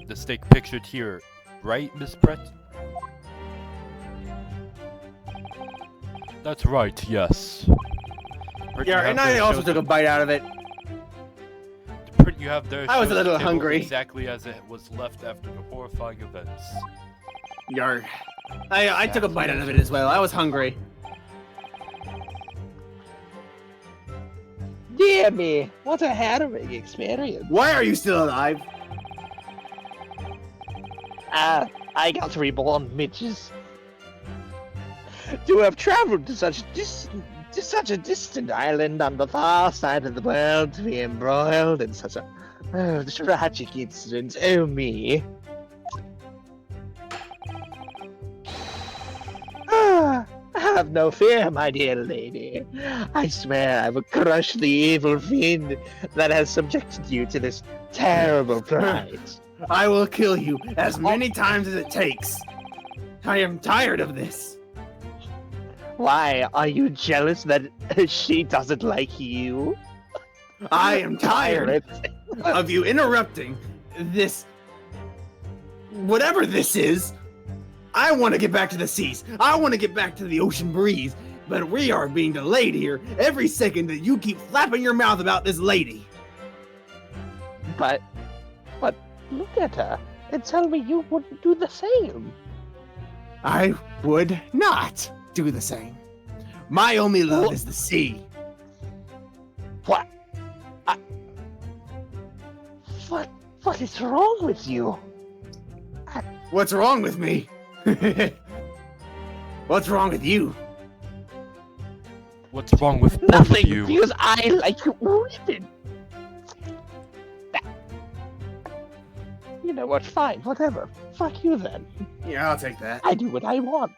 the steak pictured here, right, Miss Brett? That's right, yes. Yeah, and I also took a bite out of it. The print you have there I was shows a little the table hungry. exactly as it was left after the horrifying events. Yarg. I took a bite out of it as well. I was hungry. Dear me, what a harrowing experience. Why are you still alive? I got reborn, Mitches. To have traveled to such a distant island on the far side of the world, to be embroiled in such a tragic incident. Oh me. Have no fear, my dear lady. I swear I will crush the evil fiend that has subjected you to this terrible plight. I will kill you as many times as it takes. I am tired of this. Why, are you jealous that she doesn't like you? I am tired of you interrupting this. Whatever this is. I want to get back to the seas. I want to get back to the ocean breeze. But we are being delayed here every second that you keep flapping your mouth about this lady. But look at her and tell me you wouldn't do the same. I would not do the same. My only love is the sea. What? What is wrong with you? What's wrong with me? What's wrong with you? What's wrong with both Nothing, of you? because I like women. You know what? Fine, whatever. Fuck you then. Yeah, I'll take that. I do what I want.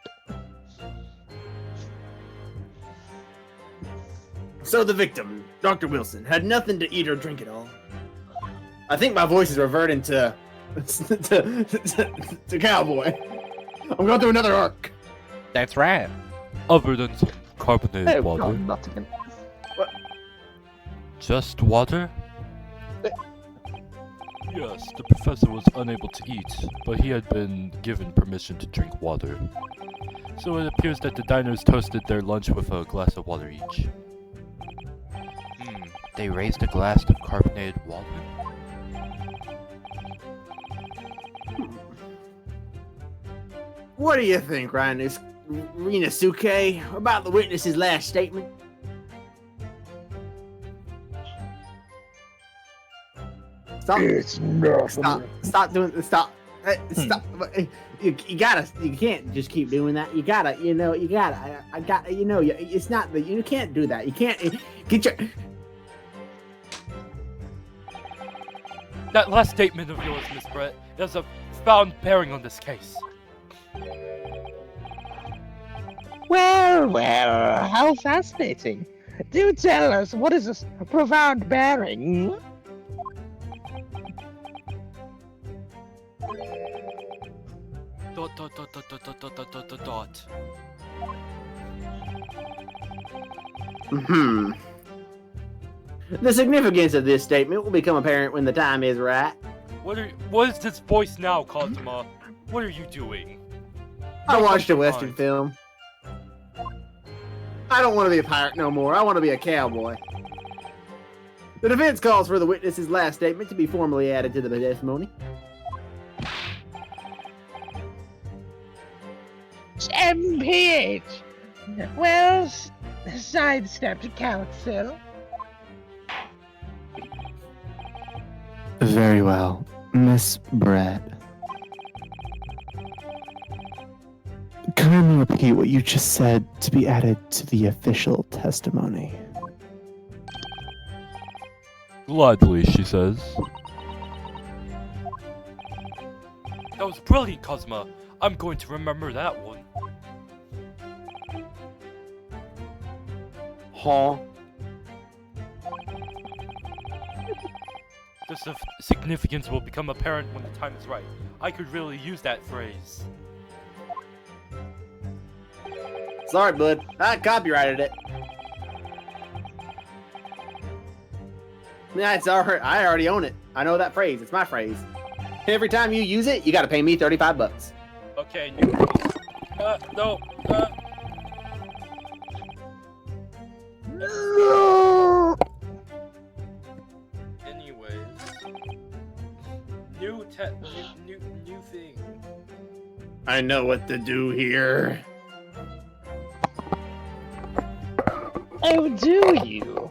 So the victim, Dr. Wilson, had nothing to eat or drink at all. I think my voice is reverting to cowboy. I'm going through another arc. That's right. Other than some carbonated Oh, water. God, not again. Just water? Yes, the professor was unable to eat, but he had been given permission to drink water. So it appears that the diners toasted their lunch with a glass of water each. They raised a glass of carbonated water? What do you think, Rinosuke, about the witness's last statement? Stop! It's nothing. Stop doing! Stop! Stop! You gotta! You can't just keep doing that. You gotta! You gotta! I got! It's not that you can't do that. You can't get your. That last statement of yours, Miss Brett, has a profound bearing on this case. Well, how fascinating. Do tell us, what is this profound bearing? Dot. The significance of this statement will become apparent when the time is right. What is this voice now, Kazuma? What are you doing? I watched a Western film. I don't want to be a pirate no more. I want to be a cowboy. The defense calls for the witness's last statement to be formally added to the testimony. MPH. Well, sidestepped counsel. Very well, Miss Brett. Kindly repeat what you just said to be added to the official testimony. Gladly, she says. That was brilliant, Cosma. I'm going to remember that one. Huh? The significance will become apparent when the time is right. I could really use that phrase. Sorry, bud. I copyrighted it. Yeah, it's alright. I already own it. I know that phrase. It's my phrase. Every time you use it, you gotta pay me $35. Okay, new no. No! Anyways, new thing. I know what to do here. Oh, do you?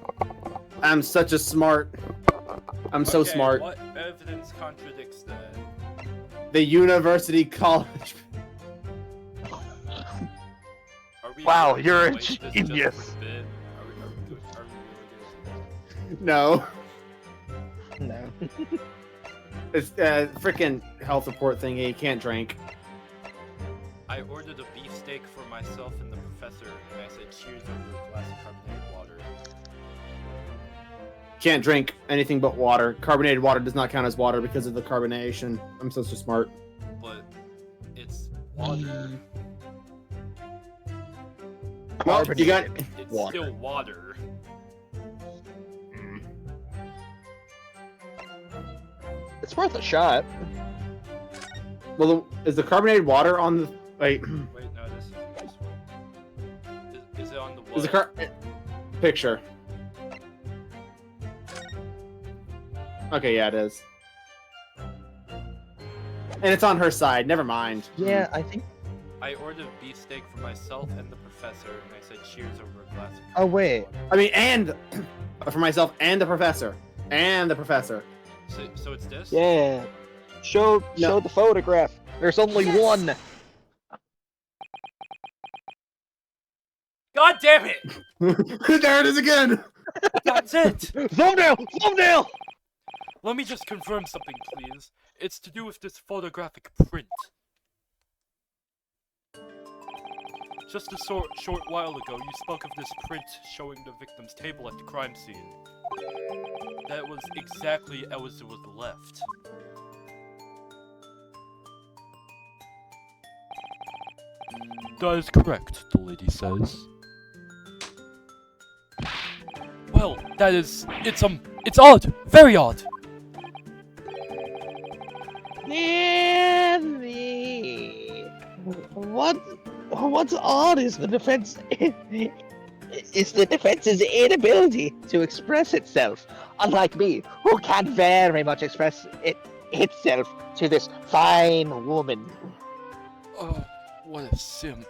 I'm such a smart. I'm so smart. What evidence contradicts that? The University College. Wow, you're a Wait, this is just genius. a bit. Are we really good? No. No. It's freaking health support thingy. You can't drink. I ordered a beefsteak for myself and the professor, and I said cheers over a glass of carbonated water. Can't drink anything but water. Carbonated water does not count as water because of the carbonation. I'm so smart. But it's water. Well, you got. It's Water. still water. It's worth a shot. Well, is the carbonated water on the? Wait. Wait, no, this is this one. Is it on the what? Is the picture? Okay, yeah, it is. And it's on her side. Never mind. Yeah, I think. I ordered a beefsteak for myself and the professor, and I said cheers over a glass of Oh, wait. I mean, and for myself and the professor. And the professor. So it's this? Yeah. Show the photograph. There's only one. God damn it! There it is again! That's it! Thumbnail! Thumbnail! Let me just confirm something, please. It's to do with this photographic print. Just a short while ago, you spoke of this print showing the victim's table at the crime scene. That was exactly as it was left. That is correct, the lady says. Well, it's odd! Very odd! Nanny. What's odd is the defense is the defense's inability to express itself. Unlike me, who can't very much express itself to this fine woman. What a simp.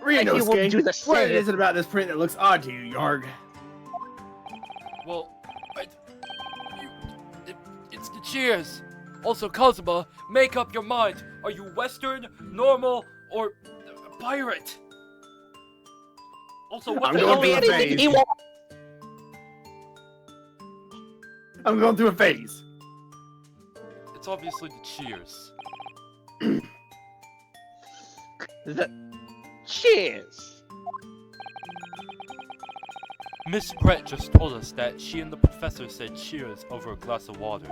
He won't do the what same. is it about this print that looks odd to you, Yarg? Well, it's the cheers. Also, Kazuma, make up your mind. Are you Western, normal, or pirate? Also, what I'm the going hell through is a Anything phase. he wants. I'm going through a phase. It's obviously the cheers. Cheers. Miss Brett just told us that she and the professor said cheers over a glass of water.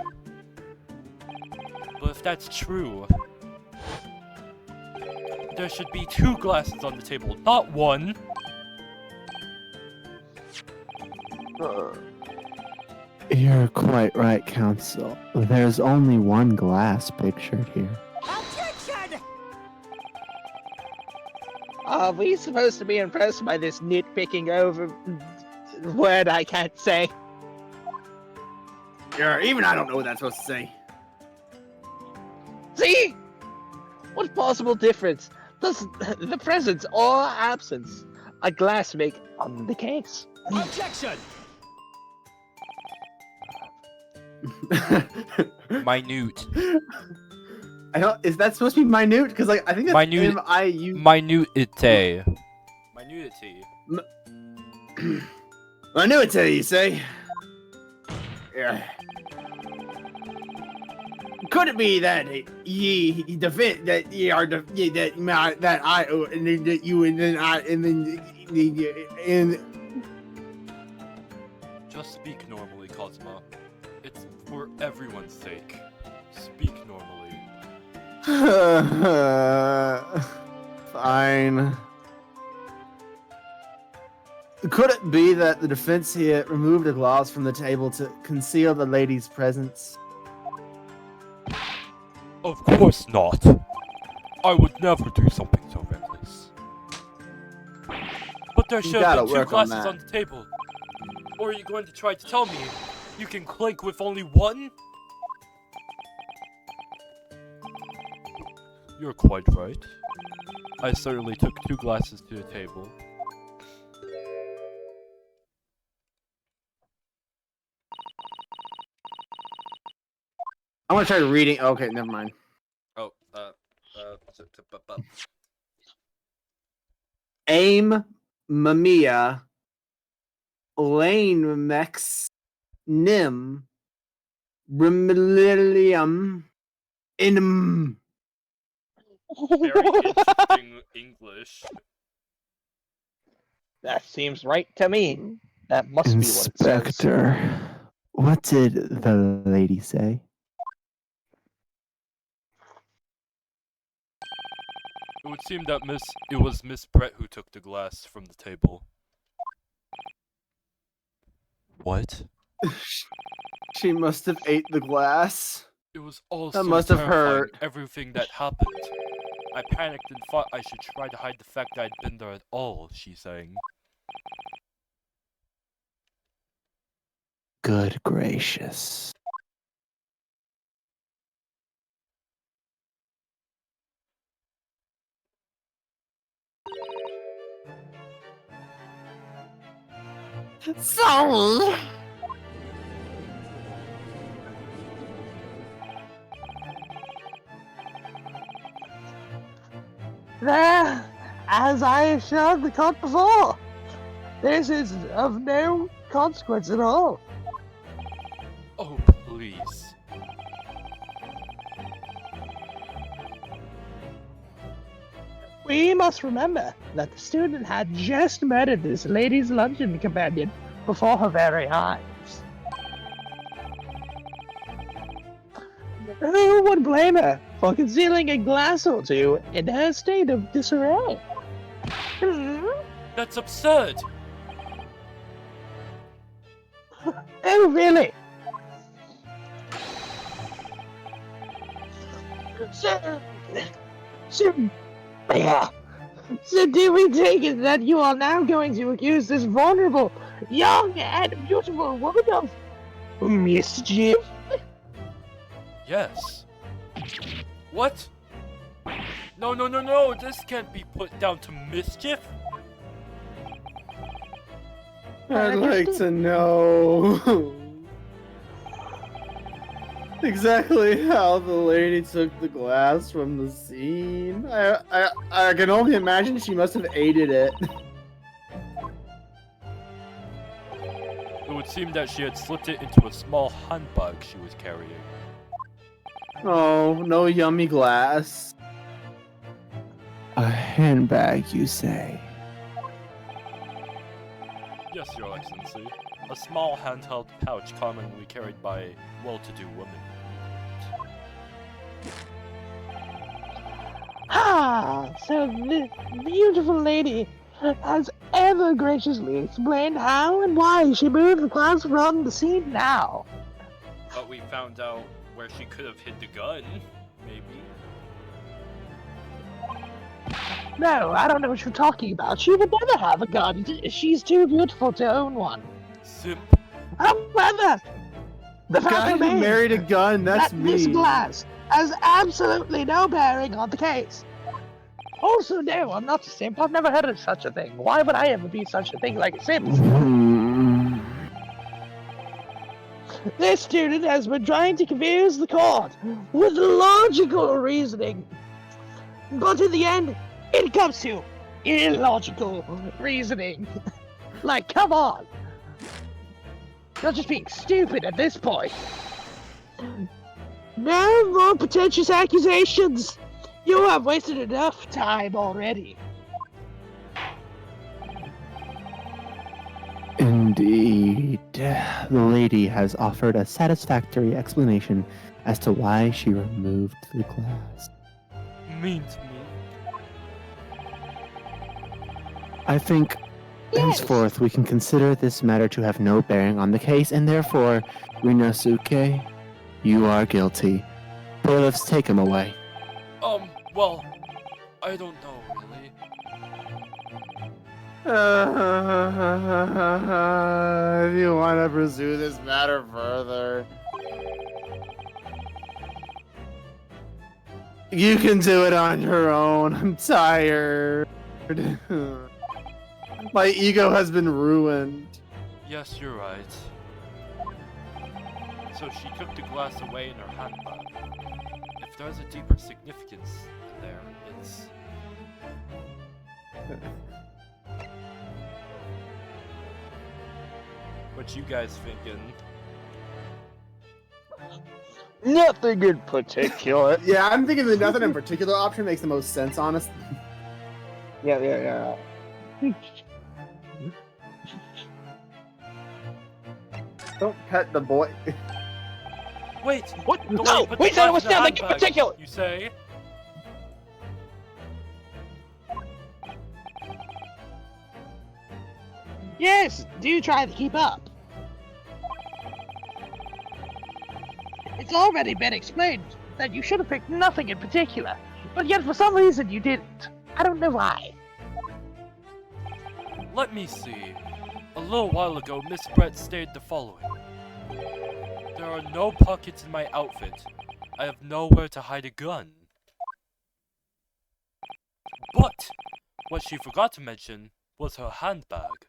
But if that's true, there should be 2 glasses on the table, not 1. You're quite right, Counsel. There's only one glass pictured here. Objection! Are we supposed to be impressed by this nitpicking over word I can't say? Yeah, even I don't know what that's supposed to say. See? What possible difference does the presence or absence a glass make on the case? Objection! Minute. I don't. Is that supposed to be minute? Because like I think that's Minute- M-I-U. Minute. Minutity. Minuity, you say? Yeah. Could it be that ye defend that ye are that I and then that you and then I and then and Just speak normally, Cosma. It's for everyone's sake. Speak normally. fine. Could it be that the defense here removed a glass from the table to conceal the lady's presence? Of course not. I would never do something so reckless. But there You should have gotta been 2 work on glasses that. on the table. Or are you going to try to tell me you can clink with only 1? You're quite right. I certainly took 2 glasses to the table. I want to try reading. Okay, never mind. Oh, Aim, Mamiya, Lane, Mex, Nim, Brimillium, In. very interesting English. That seems right to me. That must be what it says. Inspector, what did the lady say? It would seem that it was Miss Brett who took the glass from the table. What? She must have ate the glass. It was all That so must have terrifying, hurt. everything that happened. I panicked and thought I should try to hide the fact that I'd been there at all, she's saying. Good gracious. Sorry. There, as I assured the court before, this is of no consequence at all. Oh, please. We must remember that the student had just murdered this lady's luncheon companion before her very eyes. Who would blame her for concealing a glass or two in her state of disarray? That's absurd! Oh, really? So do we take it that you are now going to accuse this vulnerable, young, and beautiful woman of mischief? Yes. What? No, no, no, no! This can't be put down to mischief! I'd like to know exactly how the lady took the glass from the scene. I can only imagine she must have aided it. It would seem that she had slipped it into a small handbag she was carrying. Oh, no yummy glass. A handbag, you say? Yes, Your Excellency. A small handheld pouch commonly carried by well-to-do women. Ah, so the beautiful lady has ever graciously explained how and why she moved the glass from the scene now. But we found out where she could have hid the gun, maybe. No, I don't know what you're talking about. She would never have a gun. She's too beautiful to own one. Simp. However, the fact Guy who remains married a gun, that's that me. this glass has absolutely no bearing on the case. Also, no, I'm not a simp. I've never heard of such a thing. Why would I ever be such a thing like a simp? Hmm. This student has been trying to confuse the court with logical reasoning. But in the end, it comes to illogical reasoning. Like, come on. You're just being stupid at this point. No more pretentious accusations. You have wasted enough time already. Indeed. The lady has offered a satisfactory explanation as to why she removed the glass. Mean to me. I think Yes. henceforth we can consider this matter to have no bearing on the case, and therefore, Rinosuke, you are guilty. Bailiffs, take him away. Well, I don't know, really. If you want to pursue this matter further, you can do it on your own. I'm tired. My ego has been ruined. Yes, you're right. So she took the glass away in her handbag. If there's a deeper significance there, it's... What you guys thinking? Nothing in particular. Yeah, I'm thinking the nothing in particular option makes the most sense, honest. Yeah. Don't pet the boy. Wait! What? The way No, you put we the said it glass was in the nothing in handbag, particular. You say? Yes, do try to keep up. It's already been explained that you should have picked nothing in particular, but yet for some reason you didn't. I don't know why. Let me see. A little while ago, Miss Brett stated the following. There are no pockets in my outfit. I have nowhere to hide a gun. But what she forgot to mention was her handbag,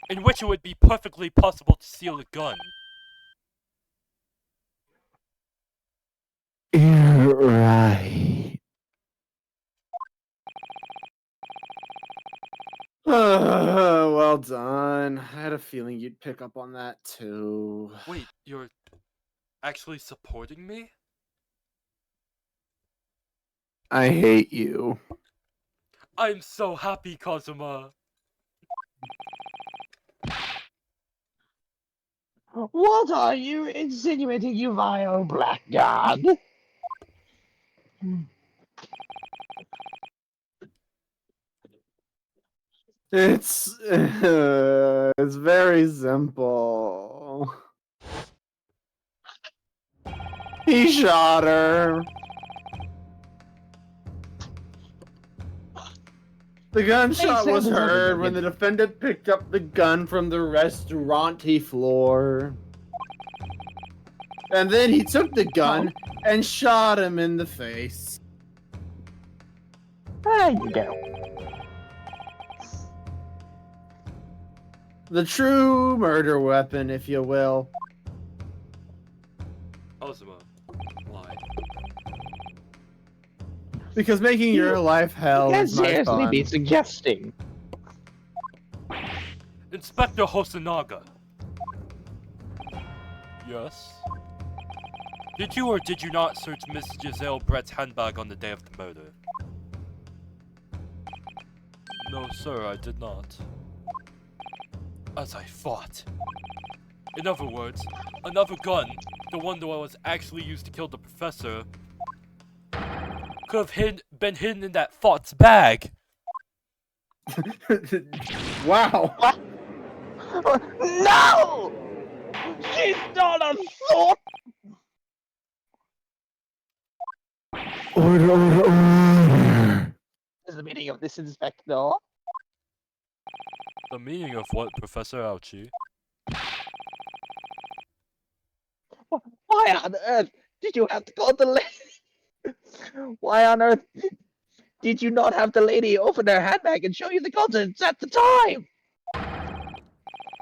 in which it would be perfectly possible to steal a gun. You're right. Well done. I had a feeling you'd pick up on that too. Wait, you're actually supporting me? I hate you. I'm so happy, Kazuma. What are you insinuating, you vile blackguard? It's very simple. He shot her. The gunshot was sense, heard when the defendant picked up the gun from the restaurant floor. And then he took the gun and shot him in the face. There you go. The true murder weapon, if you will. Ozma, why? Because making your life hell You can't is my seriously fun. be suggesting. Inspector Hosonaga. Yes? Did you or did you not search Miss Jezaille Brett's handbag on the day of the murder? No, sir, I did not. As I thought. In other words, another gun, the one that was actually used to kill the professor, could have been hidden in that thought's bag. Wow. No! She's not a thought! Order, order, order. Is the meaning of this, Inspector? The meaning of what, Professor Ouchie? Why on earth did you have to call the lady? Why on earth did you not have the lady open her handbag and show you the contents at the time?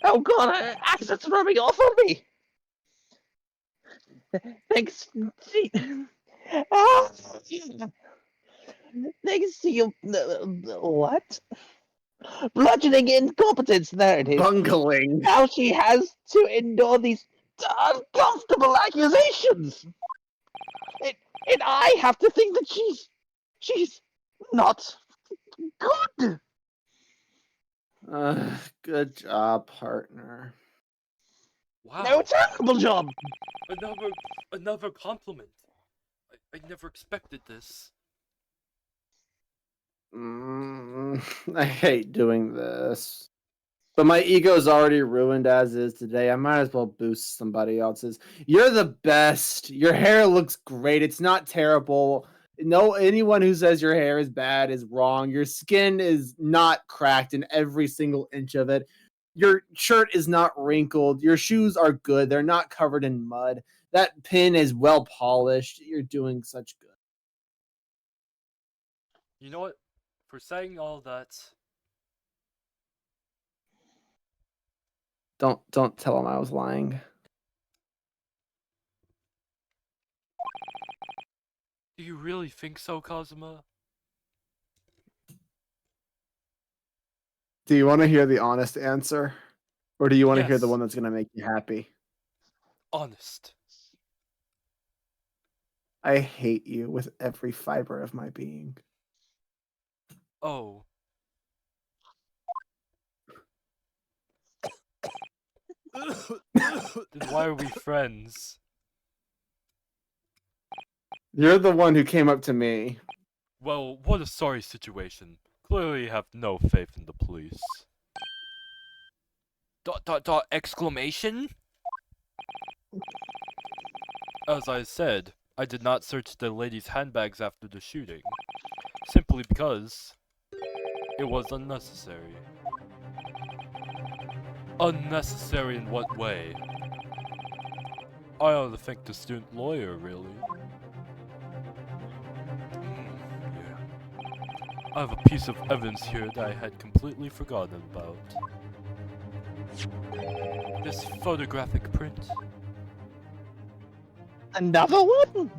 Oh god, accent's rubbing off on me. Thanks. Ah, thanks to you. What? Bludgeoning incompetence. There it is. Bungling. Now she has to endure these uncomfortable accusations. And I have to think that she's not good. Good job, partner. Wow. No, terrible job. Another compliment. I never expected this. I hate doing this. But my ego's already ruined as is today. I might as well boost somebody else's. You're the best. Your hair looks great. It's not terrible. No, anyone who says your hair is bad is wrong. Your skin is not cracked in every single inch of it. Your shirt is not wrinkled. Your shoes are good. They're not covered in mud. That pin is well polished. You're doing such good. You know what? For saying all that, Don't tell him I was lying. do you really think so, Kazuma? Do you want to hear the honest answer? Or do you want to hear the Yes. one that's going to make you happy? Honest. I hate you with every fiber of my being. Oh. Then why are we friends? You're the one who came up to me. Well, what a sorry situation. Clearly you have no faith in the police. ... exclamation? As I said, I did not search the ladies' handbags after the shooting. Simply because it was unnecessary. Unnecessary in what way? I ought to thank the student lawyer, really. Yeah. I have a piece of evidence here that I had completely forgotten about. This photographic print. Another one?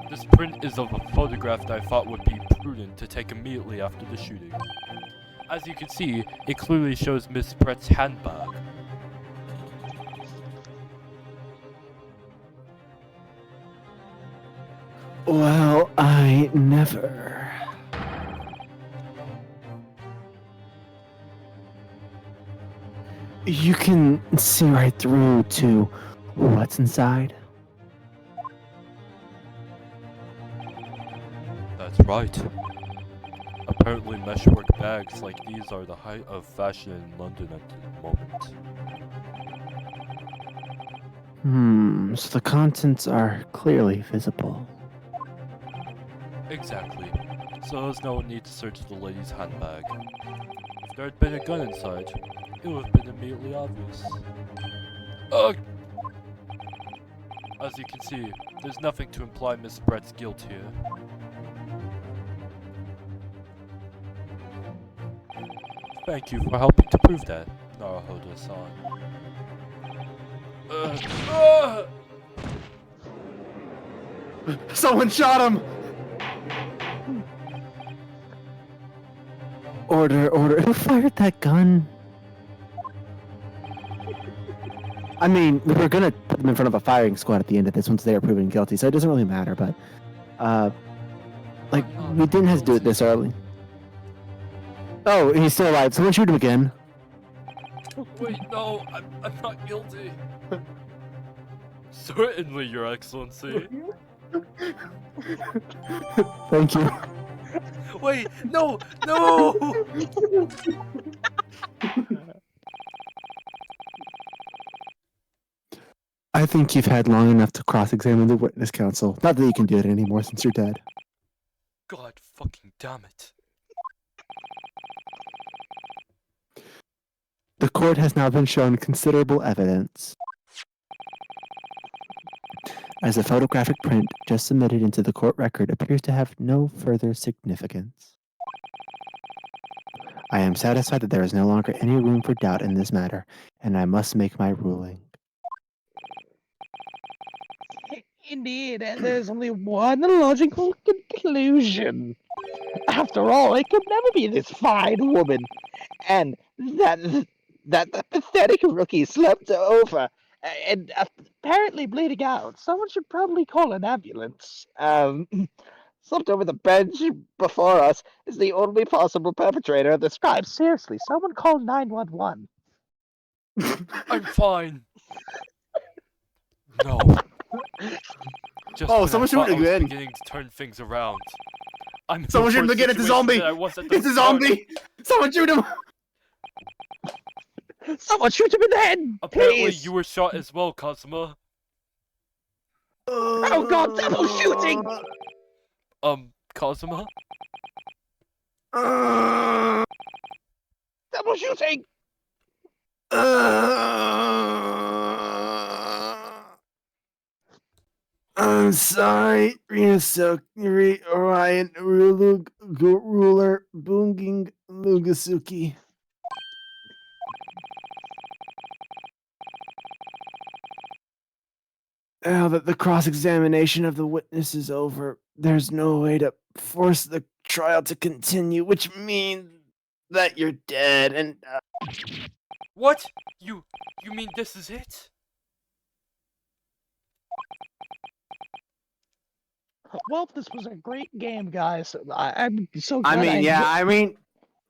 This print is of a photograph that I thought would be prudent to take immediately after the shooting. As you can see, it clearly shows Miss Brett's handbag. Well, I never. You can see right through to what's inside. That's right. Apparently meshwork bags like these are the height of fashion in London at the moment. So the contents are clearly visible. Exactly. So there's no need to search the lady's handbag. If there had been a gun inside, it would have been immediately obvious. As you can see, there's nothing to imply Miss Brett's guilt here. Thank you for helping to prove that, Naruhodo-san. Someone shot him! Order, order. Who fired that gun? I mean, we were gonna put them in front of a firing squad at the end of this once they are proven guilty, so it doesn't really matter, but... like, we didn't have to do it this early. Oh, he's still alive. Someone shoot him again. Wait, no, I'm not guilty. Certainly, Your Excellency. Thank you. Wait, no, no! I think you've had long enough to cross-examine the witness counsel. Not that you can do it anymore since you're dead. God fucking damn it. The court has now been shown considerable evidence. As the photographic print just submitted into the court record appears to have no further significance. I am satisfied that there is no longer any room for doubt in this matter, and I must make my ruling. Indeed, and there's only one logical conclusion. After all, it could never be this fine woman, and that the pathetic rookie slumped over and apparently bleeding out. Someone should probably call an ambulance. Slumped over the bench before us is the only possible perpetrator of this crime. Seriously, someone call 911. I'm fine. No. Just Oh, when someone I shoot thought I him was again. beginning to turn things around. I'm in the Someone shoot him worst again, it's a situation zombie! that I was at the It's a start. zombie! Someone shoot him! Someone shoot him in the head! Apparently Please! you were shot as well, Kazuma. Oh god, double shooting! Kazuma? Double shooting! I'm sorry, Orion ruler Bunging Lugasuki. Now that the cross-examination of the witness is over, there's no way to force the trial to continue, which means that you're dead and... What? You mean this is it? Well, this was a great game, guys. I'm so glad I mean,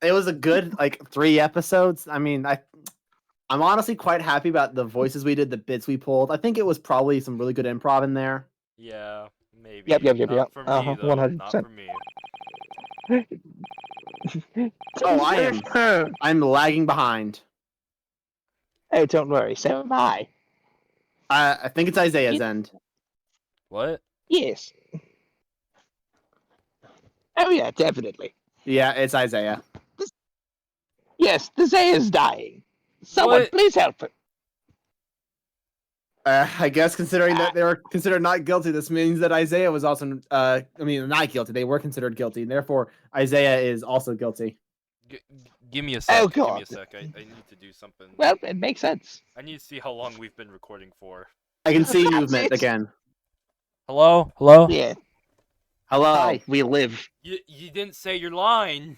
it was a good, 3 episodes. I mean, I'm honestly quite happy about the voices we did, the bits we pulled. I think it was probably some really good improv in there. Yeah, maybe. Yep. Not for me, though. 100%. Not for me. Oh, I'm lagging behind. Oh, don't worry, so am I. I think it's Isaiah's end. What? Yes. Oh yeah, definitely. Yeah, it's Isaiah. Yes, the Zaya's dying. Someone, What? please help her. I guess considering that they were considered not guilty, this means that Isaiah was also, not guilty. They were considered guilty, and therefore Isaiah is also guilty. Give me a sec. Oh, Give me God. a sec. I need to do something. Well, it makes sense. I need to see how long we've been recording for. I can see That's movement it. again. Hello? Hello? Yeah. Hello. Hi, we live. You didn't say your line.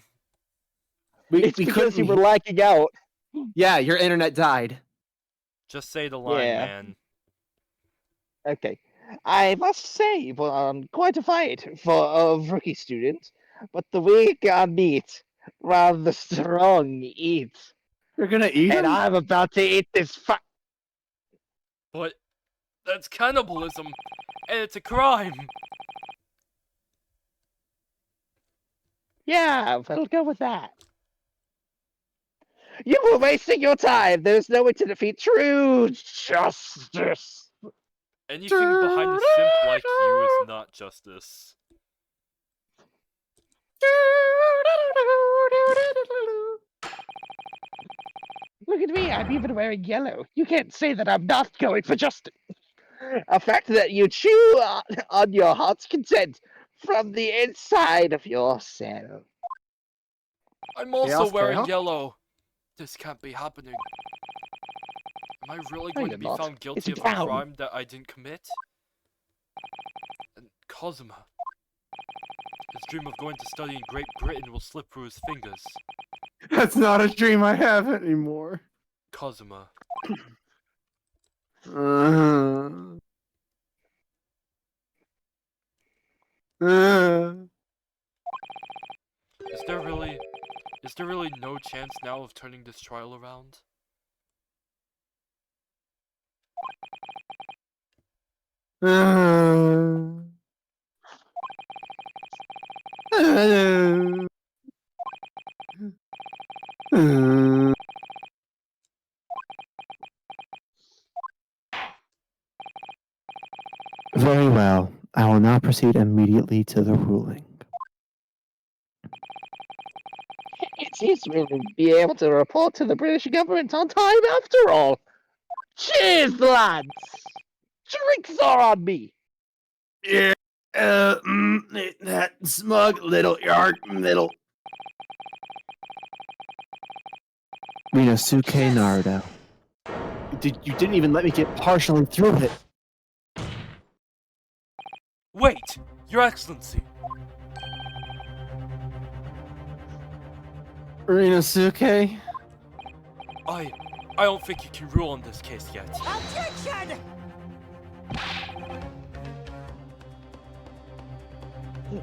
It's we because you couldn't. were lagging out. Yeah, your internet died. Just say the line, Yeah. man. Okay. I must say, quite a fight for a rookie student, but the weak are neat, while the strong eat. You're gonna eat And him? I'm about to eat this But that's cannibalism, and it's a crime. Yeah, we'll go with that. You were wasting your time. There's no way to defeat true justice. Anything behind a simp like you is not justice. Look at me, I'm even wearing yellow. You can't say that I'm not going for justice. A fact that you chew on your heart's content from the inside of yourself. I'm also Chaos wearing Chaos? yellow. This can't be happening. Am I really going to you're be not. found guilty It's of a brown. crime that I didn't commit? And Cosima. His dream of going to study in Great Britain will slip through his fingers. That's not a dream I have anymore. Cosima. Uh, uh, Is there really no chance now of turning this trial around? Very well. I will now proceed immediately to the ruling. It seems we'll be able to report to the British government on time after all. Cheers, lads! Drinks are on me! yeah, that smug little yark little. Rinosuke Naruto. You didn't even let me get partially through it. Wait! Your Excellency! Rinosuke? I don't think you can rule on this case yet. Objection!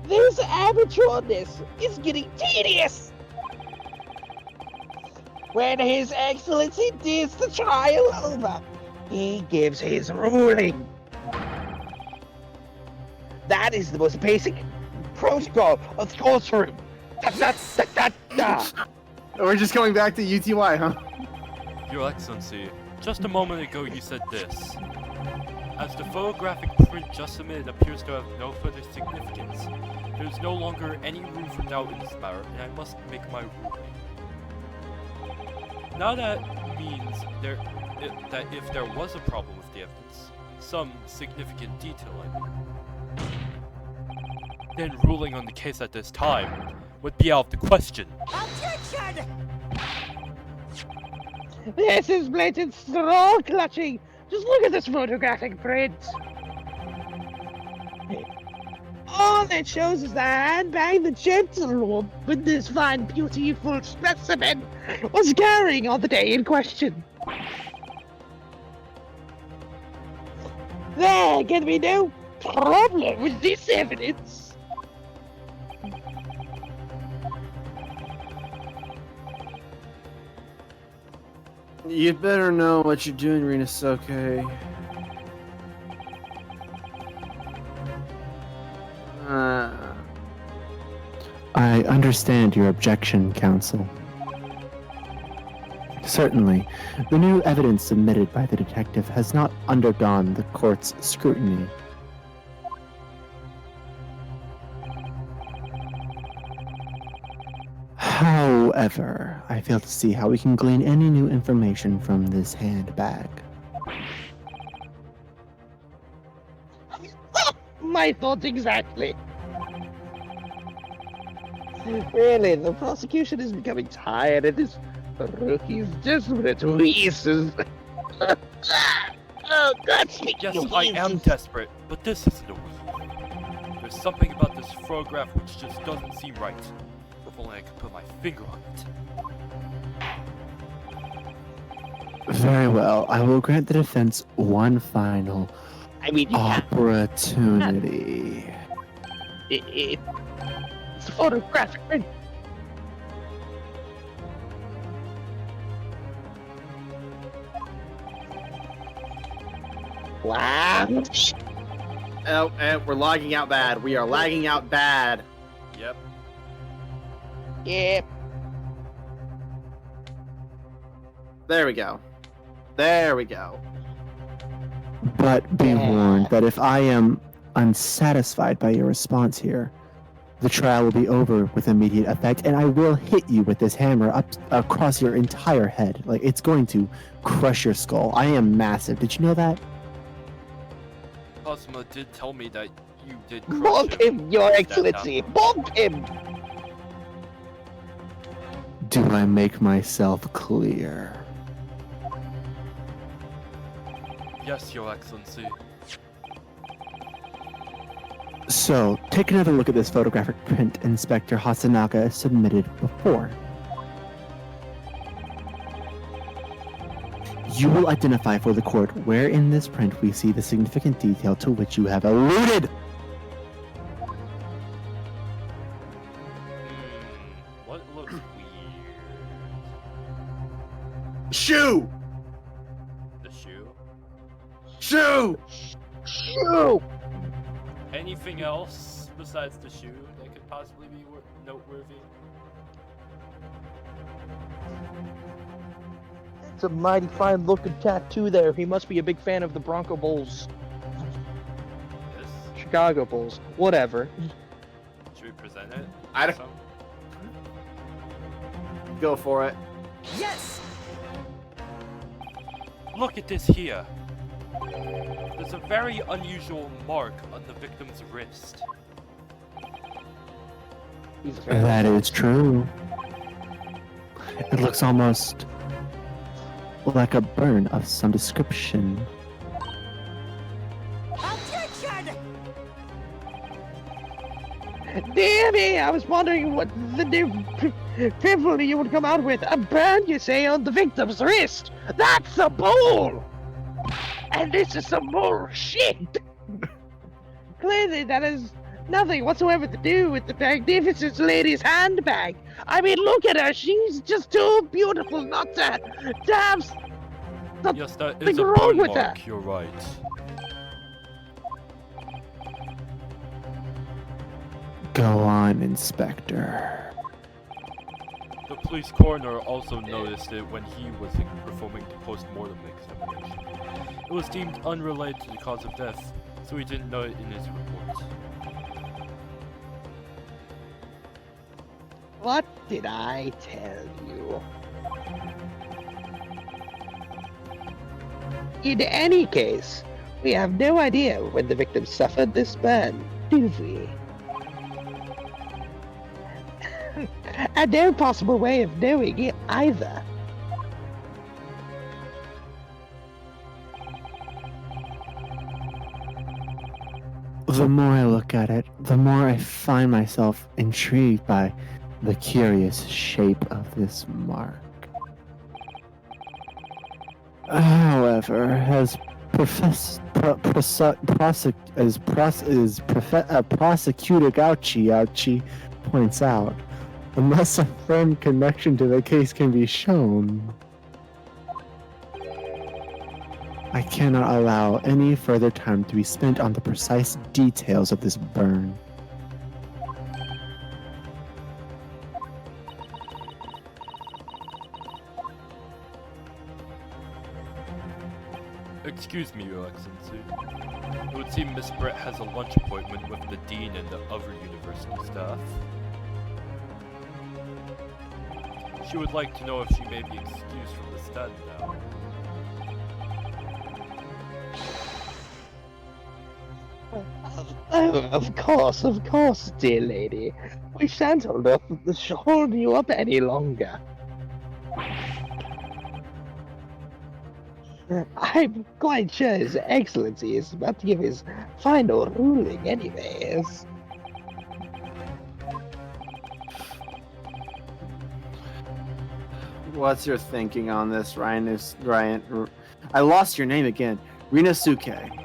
This arbitrariness is getting tedious! When His Excellency deals the trial over, he gives his ruling. That is the most basic protocol of the courtroom. We're just going back to UTY, huh? Your Excellency, just a moment ago you said this. As the photographic print just submitted appears to have no further significance, there is no longer any room for doubt in this matter, and I must make my ruling. Now that means that if there was a problem with the evidence, some significant detail I mean, then ruling on the case at this time would be out of the question. Objection! This is blatant straw clutching! Just look at this photographic print! All it shows is the handbag the gentlewoman with this fine, beautiful specimen was carrying on the day in question. There can be no problem with this evidence. You better know what you're doing, Rinosuke. I understand your objection, counsel. Certainly, the new evidence submitted by the detective has not undergone the court's scrutiny. However, I fail to see how we can glean any new information from this handbag. My thoughts exactly. Really, the prosecution is becoming tired of this rookie's desperate wheezes. Oh, God, speaking Yes, of I am wheezes. desperate, but this isn't a wheeze. There's something about this photograph which just doesn't seem right. If only I could put my finger on it. Very well, I will grant the defense one final I mean, you can't. opportunity. It's a photographic print. Wow. Oh, we're logging out bad. We are lagging out bad. Yep. Yeah. There we go. There we go. But be warned that if I am unsatisfied by your response here, the trial will be over with immediate effect, and I will hit you with this hammer up across your entire head. Like, it's going to crush your skull. I am massive. Did you know that? Cosmo did tell me that you did crush Bonk him, Your that Excellency! time. Bonk him! Do I make myself clear? Yes, Your Excellency. So, take another look at this photographic print Inspector Hasanaka submitted before. You will identify for the court where in this print we see the significant detail to which you have alluded. What looks weird? Shoe! The shoe? Shoe! Shoo! Anything else besides the shoe that could possibly be noteworthy? It's a mighty fine looking tattoo there. He must be a big fan of the Bronco Bulls. Yes. Chicago Bulls. Whatever. Should we present it? I don't- Some? Go for it. Yes! Look at this here. There's a very unusual mark on the victim's wrist. He's a fan. That is true. It looks almost like a burn of some description. Objection! Damn it! I was wondering what the new pimple you would come out with. A burn, you say, on the victim's wrist. That's a bull! And this is some more shit! Clearly, that has nothing whatsoever to do with the magnificent lady's handbag. I mean, look at her. She's just too beautiful not to have Yes, that Something is a wrong burn with mark, that. you're right. Go on, Inspector. The police coroner also noticed it when he was performing the post-mortem examination. It was deemed unrelated to the cause of death, so he didn't note it in his report. What did I tell you? In any case, we have no idea when the victim suffered this burn, do we? And no possible way of knowing it either. The more I look at it, the more I find myself intrigued by the curious shape of this mark. However, as Prosecutor Gauchi points out, unless a firm connection to the case can be shown, I cannot allow any further time to be spent on the precise details of this burn. Excuse me, Your Excellency. It would seem Miss Brett has a lunch appointment with the dean and the other university staff. She would like to know if she may be excused from the stand now. Oh, of course, dear lady. We shan't hold you up any longer. I'm quite sure His Excellency is about to give his final ruling anyways. What's your thinking on this, Ryan? I lost your name again. Rinosuke.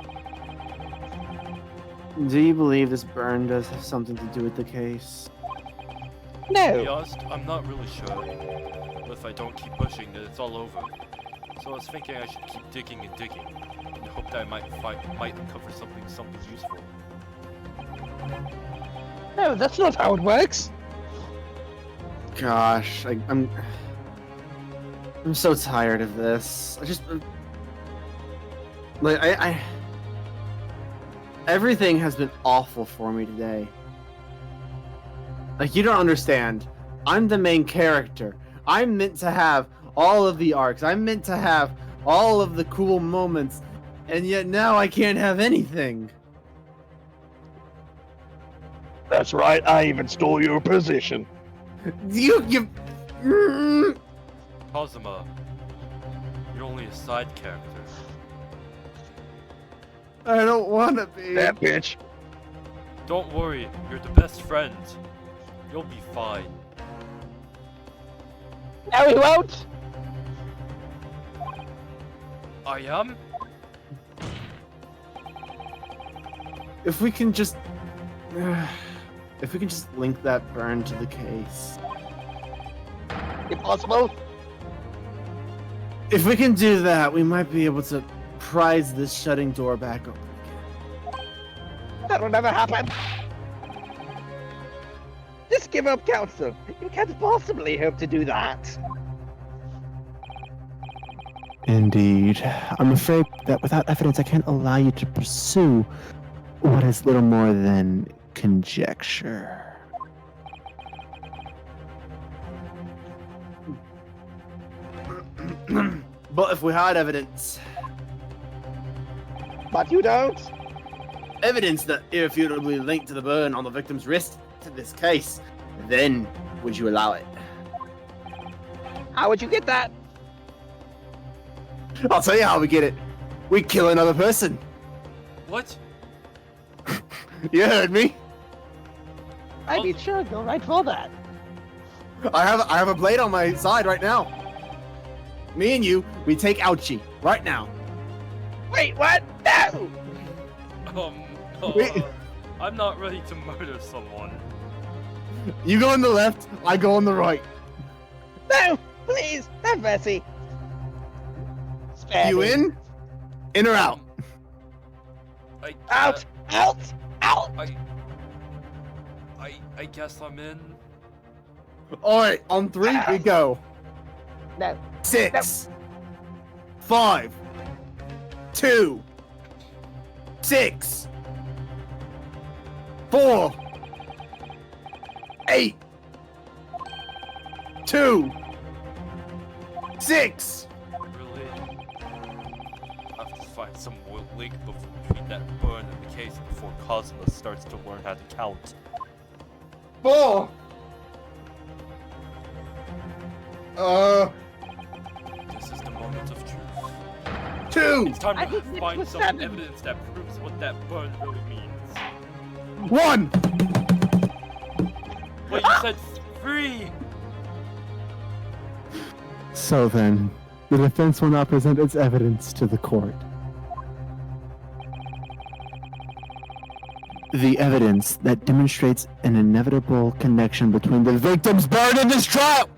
Do you believe this burn does have something to do with the case? To be No, honest, I'm not really sure. But if I don't keep pushing, then it's all over. So I was thinking I should keep digging and digging, in the hope that I might uncover something useful. no, that's not how it works. Gosh, I'm so tired of this. I everything has been awful for me today. Like, you don't understand. I'm the main character. I'm meant to have all of the arcs. I'm meant to have all of the cool moments. And yet now I can't have anything. That's right, I even stole your position. You. Kazuma, you're only a side character. I don't want to be. That bitch. Don't worry, you're the best friend. You'll be fine. No, he won't. I am? If we can just link that burn to the case. Impossible. If we can do that, we might be able to prise this shutting door back open. That'll never happen. Just give up, Council. You can't possibly hope to do that. Indeed. I'm afraid that without evidence, I can't allow you to pursue what is little more than conjecture. But if we had evidence, But you don't. evidence that irrefutably linked to the burn on the victim's wrist to this case, then would you allow it? How would you get that? I'll tell you how we get it. We kill another person. What? You heard me. I'd be sure to go right for that. I have a blade on my side right now. Me and you, we take Ouchie right now. Wait, what? No! Wait. I'm not ready to murder someone. You go on the left, I go on the right. No! Please! Have mercy! Spare You me. in or out? Out! Out! Out! I guess I'm in. All right, on 3 we go. No. 6, 5, 2, 6, 4, 8, 2, 6. Really? I have to find some link between that burn and the case before Cosmo starts to learn how to count. 4. This is the moment of truth. 2, It's time I to think it find was some 7. evidence that proves what that burn really means. 1. Wait, you said 3! So then, the defense will now present its evidence to the court. The evidence that demonstrates an inevitable connection between the victim's burn and this trial!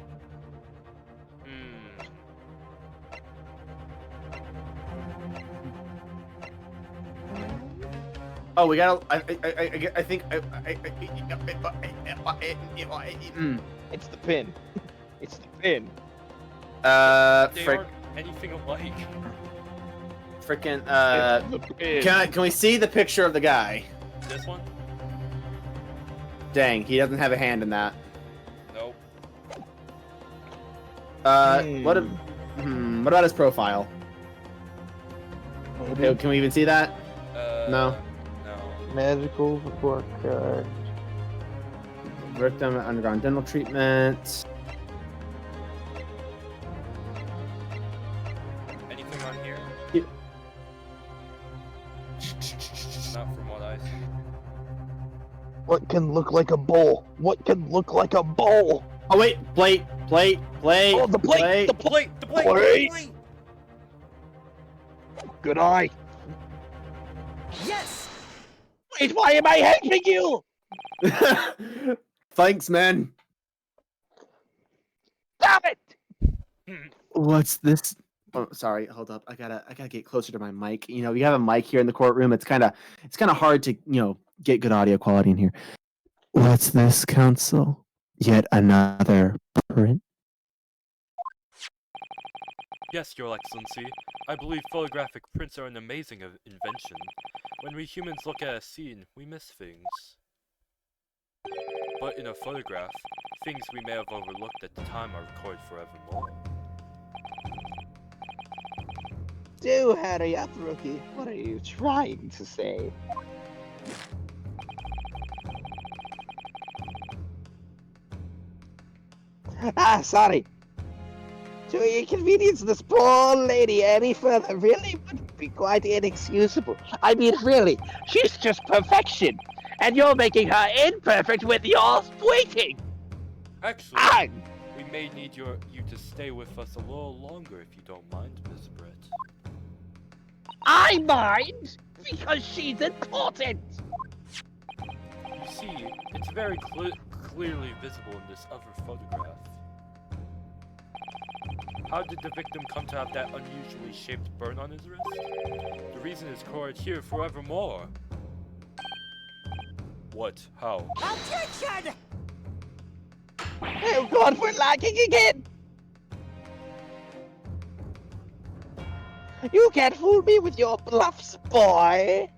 Oh, we gotta. I think. It's the pin. It's the pin. They Frick. aren't anything alike. Frickin'. It's the pin. Can we see the picture of the guy? This one? Dang, he doesn't have a hand in that. Nope. What about his profile? Hey, can we even see that? No. No. Medical report card. Victim undergone dental treatment. Anything on here? Yeah. Not from what I see. What can look like a bowl? What can look like a bowl? Oh wait, plate. Oh, the plate! The plate! The plate! Plate! Good eye. Yes! Wait, why am I helping you? Thanks, man. Damn it! What's this? Oh, sorry. Hold up. I gotta get closer to my mic. You know, we have a mic here in the courtroom. It's kind of hard to get good audio quality in here. What's this, counsel? Yet another print? Yes, Your Excellency. I believe photographic prints are an amazing invention. When we humans look at a scene, we miss things. But in a photograph, things we may have overlooked at the time are recorded forevermore. Do hurry up, rookie. What are you trying to say? Ah, sorry. To inconvenience this poor lady any further really would be quite inexcusable. I mean, really, she's just perfection, and you're making her imperfect with your waiting. Actually, Ah, we may need you to stay with us a little longer if you don't mind, Miss Brett. I mind because she's important. You see, it's very clearly visible in this other photograph. How did the victim come to have that unusually shaped burn on his wrist? The reason is cored here forevermore. What? How? Objection! oh God, we're lagging again. You can't fool me with your bluffs, boy.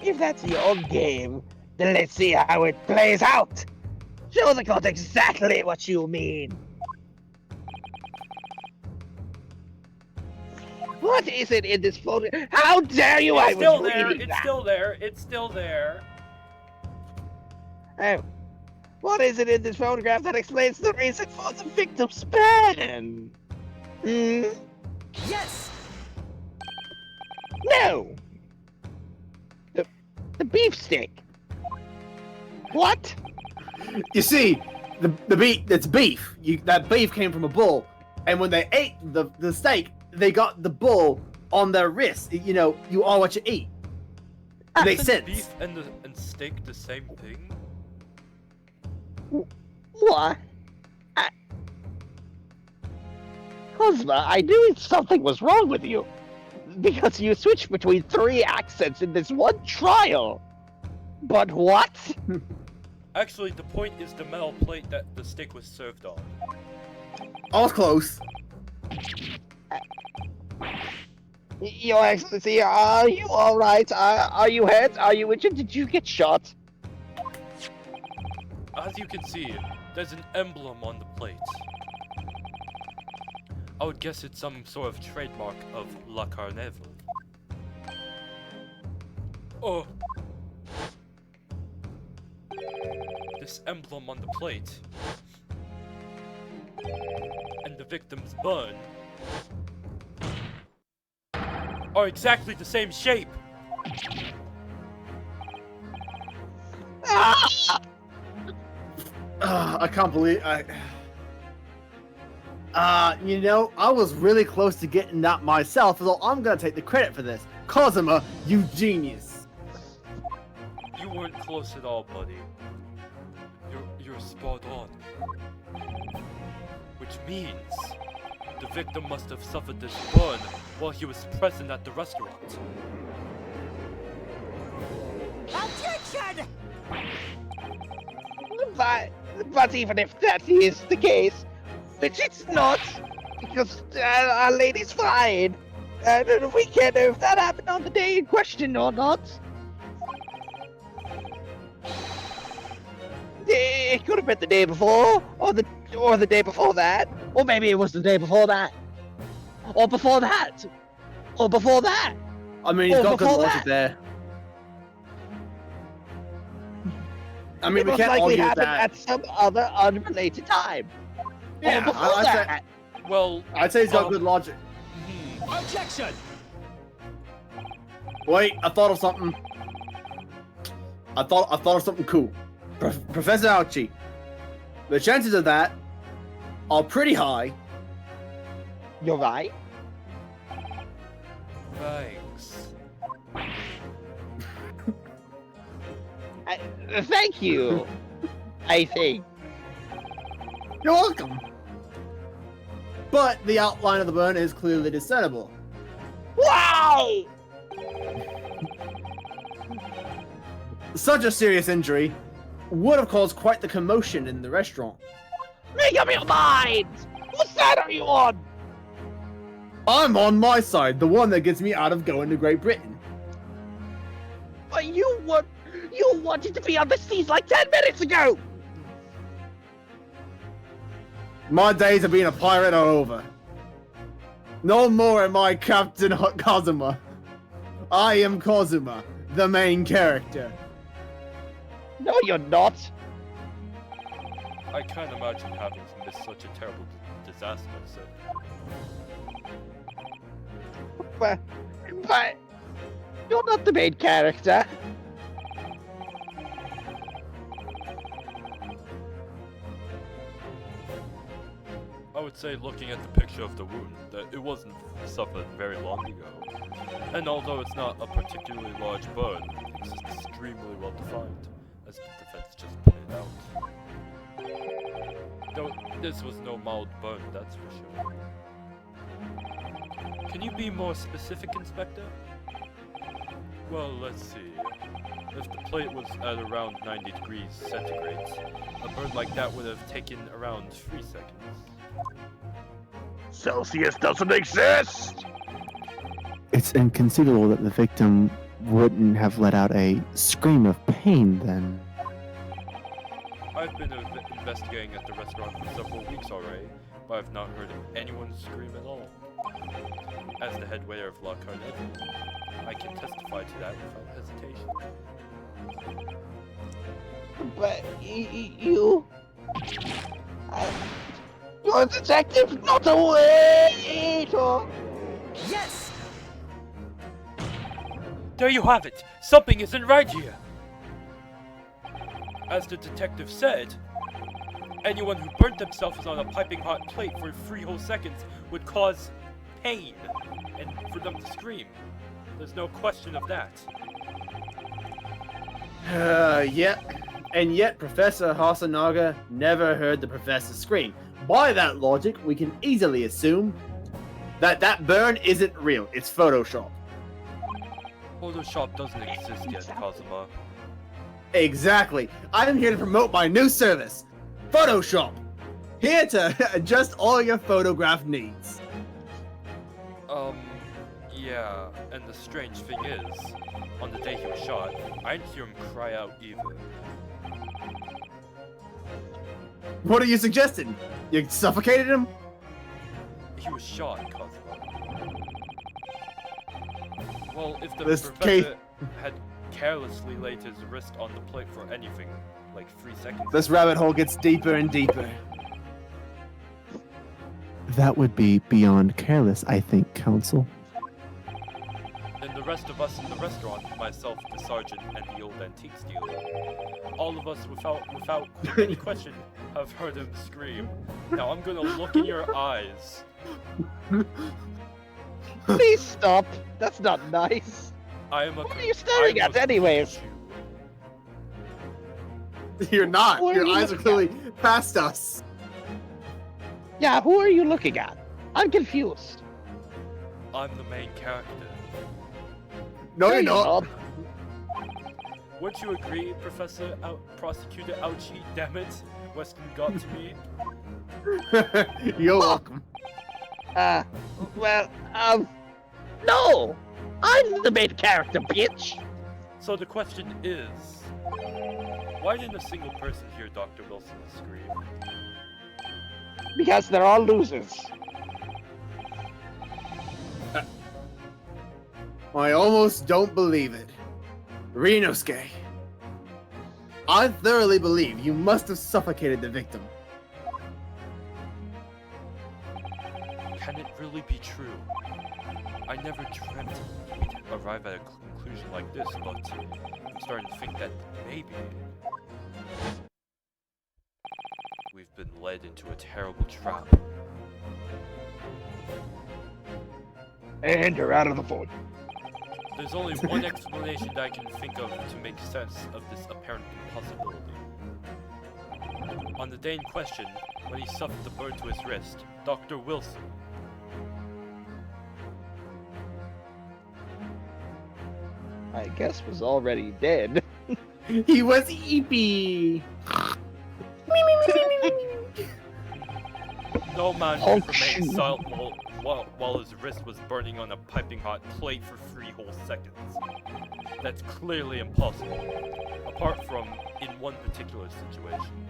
If that's your game, then let's see how it plays out. Show the court exactly what you mean. What is it in this photo? How dare you! I It's still was there. reading It's that. still there. It's still there. Oh, what is it in this photograph that explains the reason for the victim's ban? Hmm? Yes! No. The beefsteak. What? You see, the beef, it's beef. That beef came from a bull, and when they ate the steak, they got the bull on their wrist. You know, you are what you eat. It makes Isn't sense. beef and steak the same thing? What? Cosma, I knew something was wrong with you. Because you switched between 3 accents in this one trial. But what? Actually, the point is the metal plate that the steak was served on. I was close. Your Excellency, are you alright? Are you hurt? Are you injured? Did you get shot? As you can see, there's an emblem on the plate. I would guess it's some sort of trademark of La Carneval. Oh! This emblem on the plate and the victim's bun are exactly the same shape! I can't believe you know, I was really close to getting that myself, so I'm gonna take the credit for this. Cosima, you genius. You weren't close at all, buddy. You're spot on. Which means the victim must have suffered this burn while he was present at the restaurant. Objection! But even if that is the case, which it's not, because Our Lady's fine, and we can't know if that happened on the day in question or not. It could have been the day before, or the day before that, or maybe it was the day before that, or before that, or before that. I mean, he's Oh, got good before logic that. there. I mean, It we most can't likely argue with happened that. at some other unrelated time. Yeah, or before I'd say- that. Well, I'd say he's got good logic. Objection! Wait, I thought of something. I thought of something cool. Professor Ouchie, the chances of that are pretty high. You're right. thanks. Thank you. I think. You're welcome. But the outline of the burn is clearly discernible. Why? Such a serious injury would have caused quite the commotion in the restaurant. Make up your mind. What side are you on? I'm on my side, the one that gets me out of going to Great Britain. But you wanted to be on the seas like 10 minutes ago. My days of being a pirate are over. No more am I Captain Kazuma. I am Kazuma, the main character. No, you're not. I can't imagine having to miss such a terrible disaster, so... But you're not the main character. I would say, looking at the picture of the wound, that it wasn't suffered very long ago. And although it's not a particularly large burn, it's extremely well defined, as the defense just pointed out. Though this was no mild burn, that's for sure. Can you be more specific, Inspector? Well, let's see. If the plate was at around 90 degrees centigrade, a burn like that would have taken around 3 seconds. Celsius doesn't exist! It's inconceivable that the victim wouldn't have let out a scream of pain then. I've been investigating at the restaurant for several weeks already, but I've not heard anyone scream at all. As the head waiter of La Carnival, I can testify to that without hesitation. But you... You're a detective, not a waiter! Yes! There you have it! Something isn't right here! As the detective said, anyone who burnt themselves on a piping hot plate for 3 whole seconds would cause pain, and for them to scream. There's no question of that. And yet Professor Hasanaga never heard the professor scream. By that logic, we can easily assume that that burn isn't real. It's Photoshop. Photoshop doesn't exist yet, Kazuma. Exactly. I'm here to promote my new service, Photoshop. Here to adjust all your photograph needs. Yeah, and the strange thing is, on the day he was shot, I didn't hear him cry out either. What are you suggesting? You suffocated him? He was shot, Kazuma. Well, if the This professor had carelessly laid his wrist on the plate for anything, like 3 seconds... This rabbit hole gets deeper and deeper. That would be beyond careless, I think, Counsel. And the rest of us in the restaurant, myself, the sergeant, and the old antiques dealer, all of us without any question have heard him scream. Now I'm gonna look in your eyes. Please stop. That's not nice. I am a. What are you staring I at will anyways? shoot you. You're not. What are Your you eyes are looking clearly past us. Yeah, who are you looking at? I'm confused. I'm the main character. No, you're not. Wouldn't you agree, Prosecutor Ouchie? Damn it, Weston got to me. You're welcome. No! I'm the main character, bitch! So the question is, why didn't a single person hear Dr. Wilson scream? Because they're all losers. I almost don't believe it. Rinosuke, I thoroughly believe you must have suffocated the victim. Can it really be true? I never dreamt we'd arrive at a conclusion like this, but I'm starting to think that maybe we've been led into a terrible trap. And you're out of the phone. There's only one explanation that I can think of to make sense of this apparent impossibility. On the day in question, when he suffered the burn to his wrist, Dr. Wilson, I guess was already dead. He was eepy. no man Oh, could remain silent while his wrist was burning on a piping hot plate for 3 whole seconds. That's clearly impossible, apart from in one particular situation.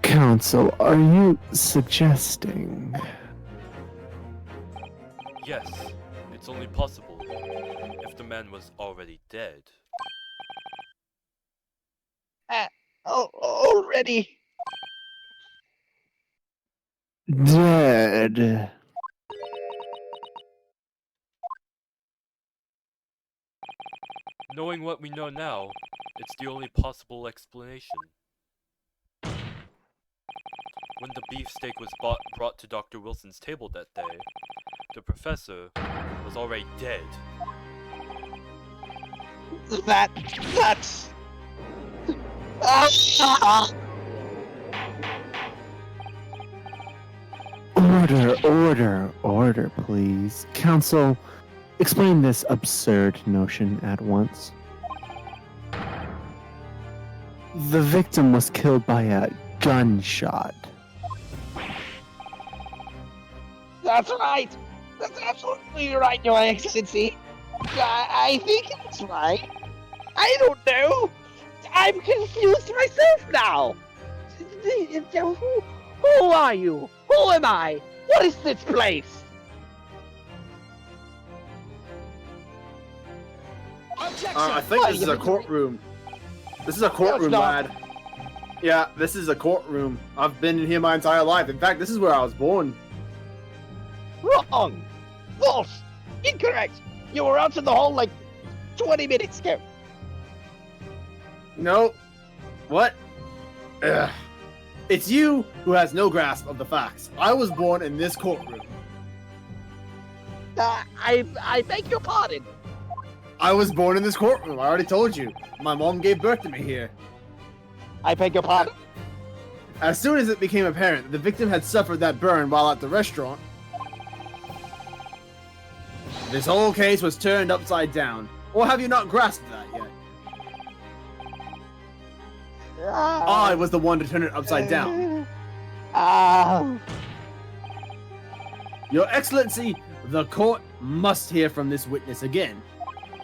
Counsel, are you suggesting? Yes, it's only possible if the man was already dead. Already. Dead. Knowing what we know now, it's the only possible explanation. When the beefsteak was brought to Dr. Wilson's table that day, the professor was already dead. That's... Ah! Order, please. Counsel, explain this absurd notion at once. The victim was killed by a gunshot. That's right. That's absolutely right, Your Excellency. I think it's right. I don't know. I'm confused myself now. Who are you? Who am I? What is this place? Objection! I think What, this is you a mean- courtroom. This is a courtroom, not. lad. Yeah, this is a courtroom. I've been in here my entire life. In fact, this is where I was born. Wrong. False. Incorrect. You were out in the hall like 20 minutes ago. No. What? Ugh. It's you who has no grasp of the facts. I was born in this courtroom. I beg your pardon. I was born in this courtroom. I already told you. My mom gave birth to me here. I beg your pardon. As soon as it became apparent that the victim had suffered that burn while at the restaurant, this whole case was turned upside down. Or have you not grasped that yet? I was the one to turn it upside down. Your Excellency, the court must hear from this witness again.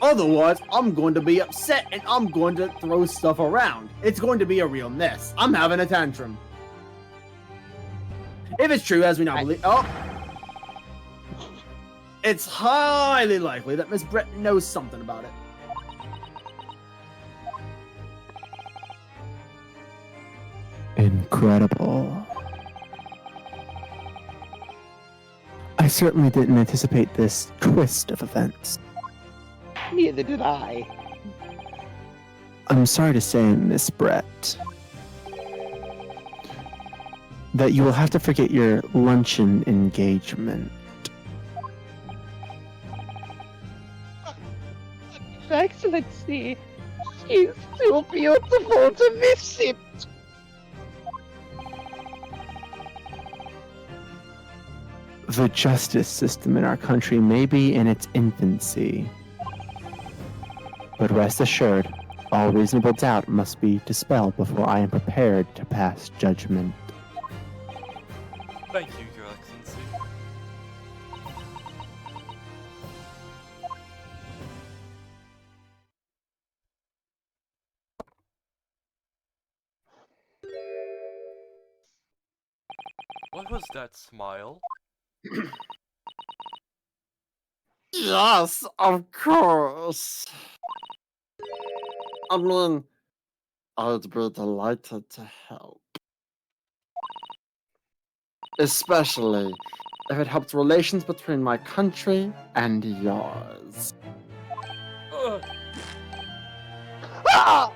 Otherwise, I'm going to be upset and I'm going to throw stuff around. It's going to be a real mess. I'm having a tantrum. If it's true, as we now believe... Oh! It's highly likely that Miss Brett knows something about it. Incredible. I certainly didn't anticipate this twist of events. Neither did I. I'm sorry to say, Miss Brett, that you will have to forget your luncheon engagement. Excellency, she's too beautiful to miss it. The justice system in our country may be in its infancy, but rest assured, all reasonable doubt must be dispelled before I am prepared to pass judgment. Thank you, Your Excellency. What was that smile? Yes, of course. I mean, I'd be delighted to help. Especially if it helps relations between my country and yours. Ah!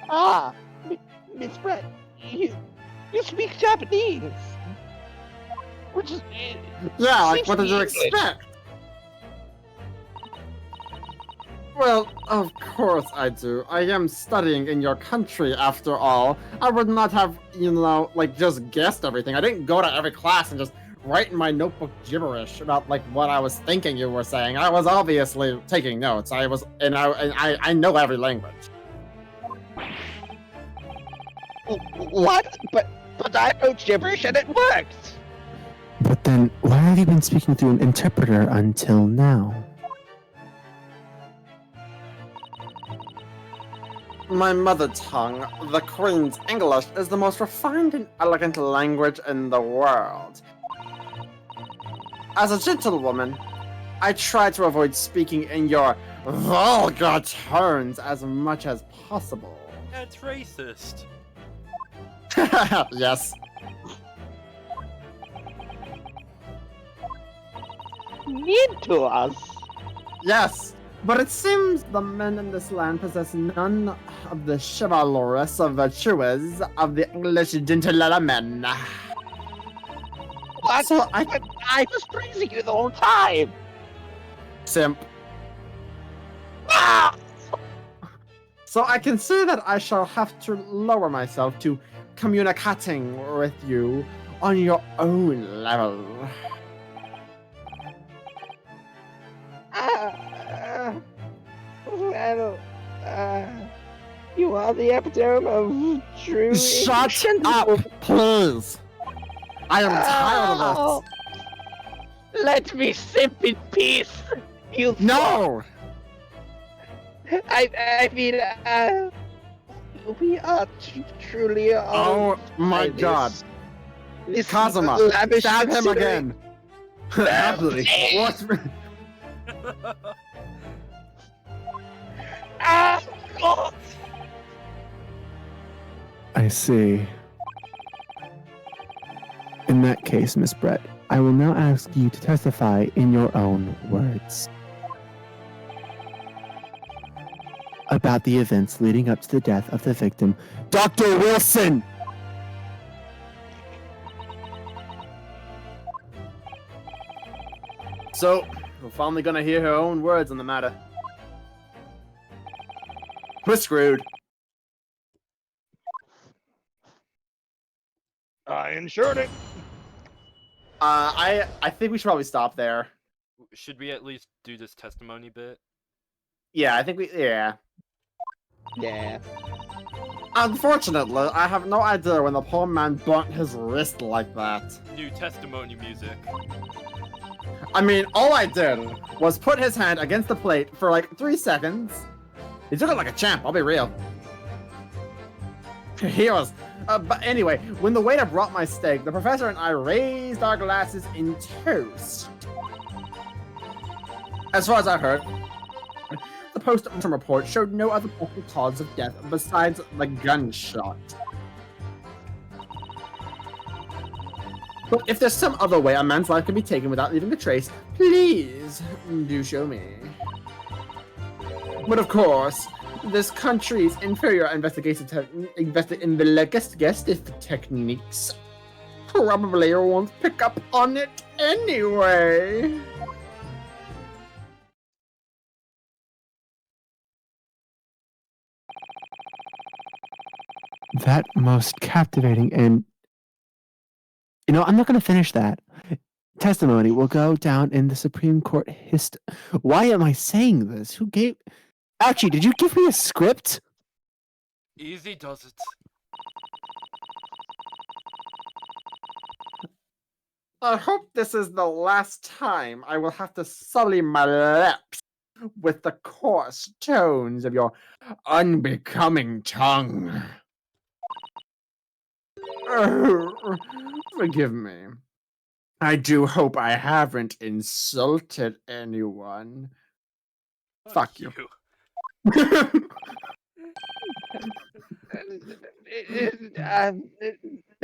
Ah! Miss Brett, you speak Japanese. Which is... Yeah, like seems what to did be you English. expect? Well, of course I do. I am studying in your country after all. I would not have, just guessed everything. I didn't go to every class and just write in my notebook gibberish about what I was thinking you were saying. I was obviously taking notes. I know every language. What? But I wrote gibberish and it worked. But then, why have you been speaking through an interpreter until now? My mother tongue, the Queen's English, is the most refined and elegant language in the world. As a gentlewoman, I try to avoid speaking in your vulgar tones as much as possible. That's racist. Yes. Mean to us. Yes, but it seems the men in this land possess none of the chivalrous virtues of the English gentlemen. What? So I But I was praising you the whole time. simp. Ah! So I can say that I shall have to lower myself to communicating with you on your own level. Well, you are the epitome of true Shut English. up, please. I am tired of Oh, let me sip in peace. You it. No! I mean, we are truly. Oh my god. This Kazuma, lavish stab him luxury. again. Happily. What? Ah, God. I see. In that case, Miss Brett, I will now ask you to testify in your own words about the events leading up to the death of the victim, Dr. Wilson! So, we're finally gonna hear her own words on the matter. We're screwed. I insured it. I think we should probably stop there. Should we at least do this testimony bit? Yeah, I think yeah. Yeah. Unfortunately, I have no idea when the poor man burnt his wrist like that. New testimony music. I mean, all I did was put his hand against the plate for like 3 seconds. He took it like a champ, I'll be real. He was. But anyway, when the waiter brought my steak, the professor and I raised our glasses in toast. As far as I've heard, the post-mortem report showed no other possible cause of death besides the gunshot. But if there's some other way a man's life can be taken without leaving a trace, please do show me. But of course, this country's inferior investigative techniques probably won't pick up on it anyway. That most captivating and... You know, I'm not going to finish that. Testimony will go down in the Supreme Court Why am I saying this? Who gave... Actually, did you give me a script? Easy does it. I hope this is the last time I will have to sully my lips with the coarse tones of your unbecoming tongue. Oh, forgive me. I do hope I haven't insulted anyone. Fuck you.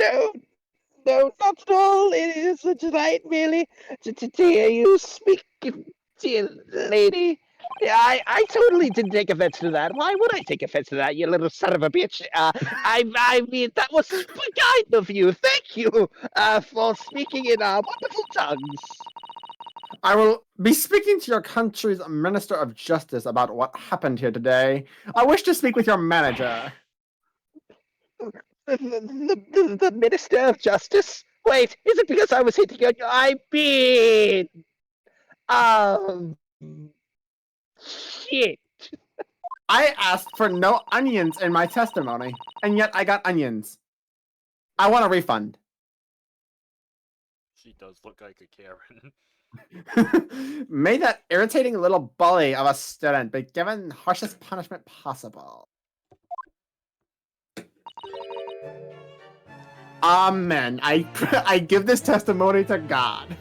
No, no, not at all. It is a delight, merely, to hear you speak, dear lady. Yeah, I totally didn't take offense to that. Why would I take offense to that, you little son of a bitch? I mean, that was super kind of you. Thank you for speaking in our wonderful tongues. I will be speaking to your country's Minister of Justice about what happened here today. I wish to speak with your manager. The Minister of Justice? Wait, is it because I was hitting on you? I mean, shit. I asked for no onions in my testimony, and yet I got onions. I want a refund. She does look like a Karen. May that irritating little bully of a student be given harshest punishment possible. Amen. I give this testimony to God.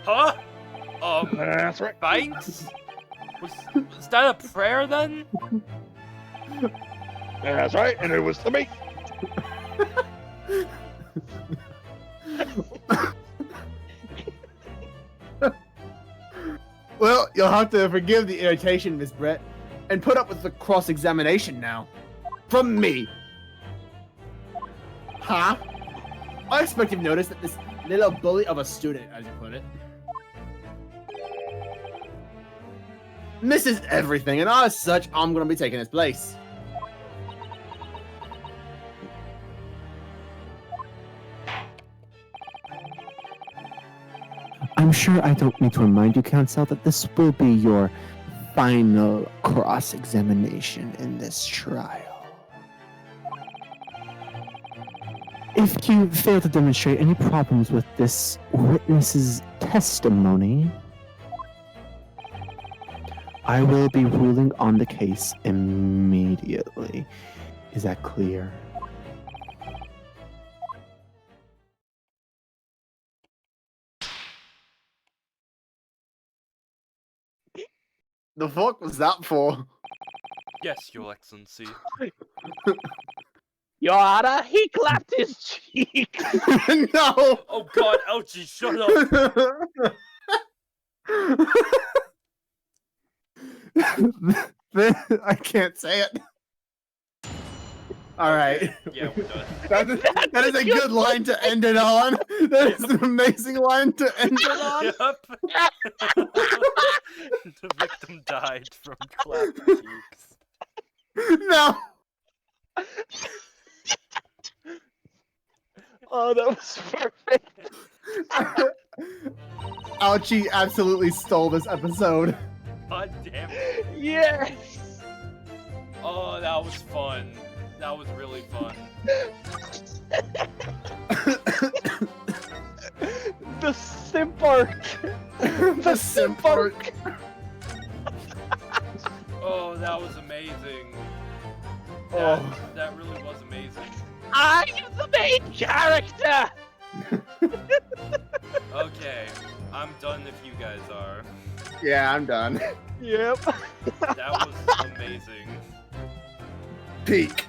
Huh? That's right. Thanks? Was that a prayer then? That's right, and it was to me. Well, you'll have to forgive the irritation, Miss Brett, and put up with the cross-examination now. From me. Huh? I expect you've noticed that this little bully of a student, as you put it, misses everything, and as such, I'm gonna be taking his place. I'm sure I don't need to remind you, Counsel, that this will be your final cross-examination in this trial. If you fail to demonstrate any problems with this witness's testimony, I will be ruling on the case immediately. Is that clear? The fuck was that for? Yes, Your Excellency. Your Honor, he clapped his cheek. No! Oh god, ouchie, shut up! I can't say it. Alright. Yeah, we're done. That is a good line to end it on. That is an amazing line to end it on. Yup. The victim died from clapped cheeks. No! Oh, that was perfect. Ouchie absolutely stole this episode. God damn it. Yes. Oh, that was fun. That was really fun. The simp arc. The simp arc. Oh, that was amazing. Oh. That really was amazing. I am the main character. Okay, I'm done if you guys are. Yeah, I'm done. Yep. That was amazing. Peak.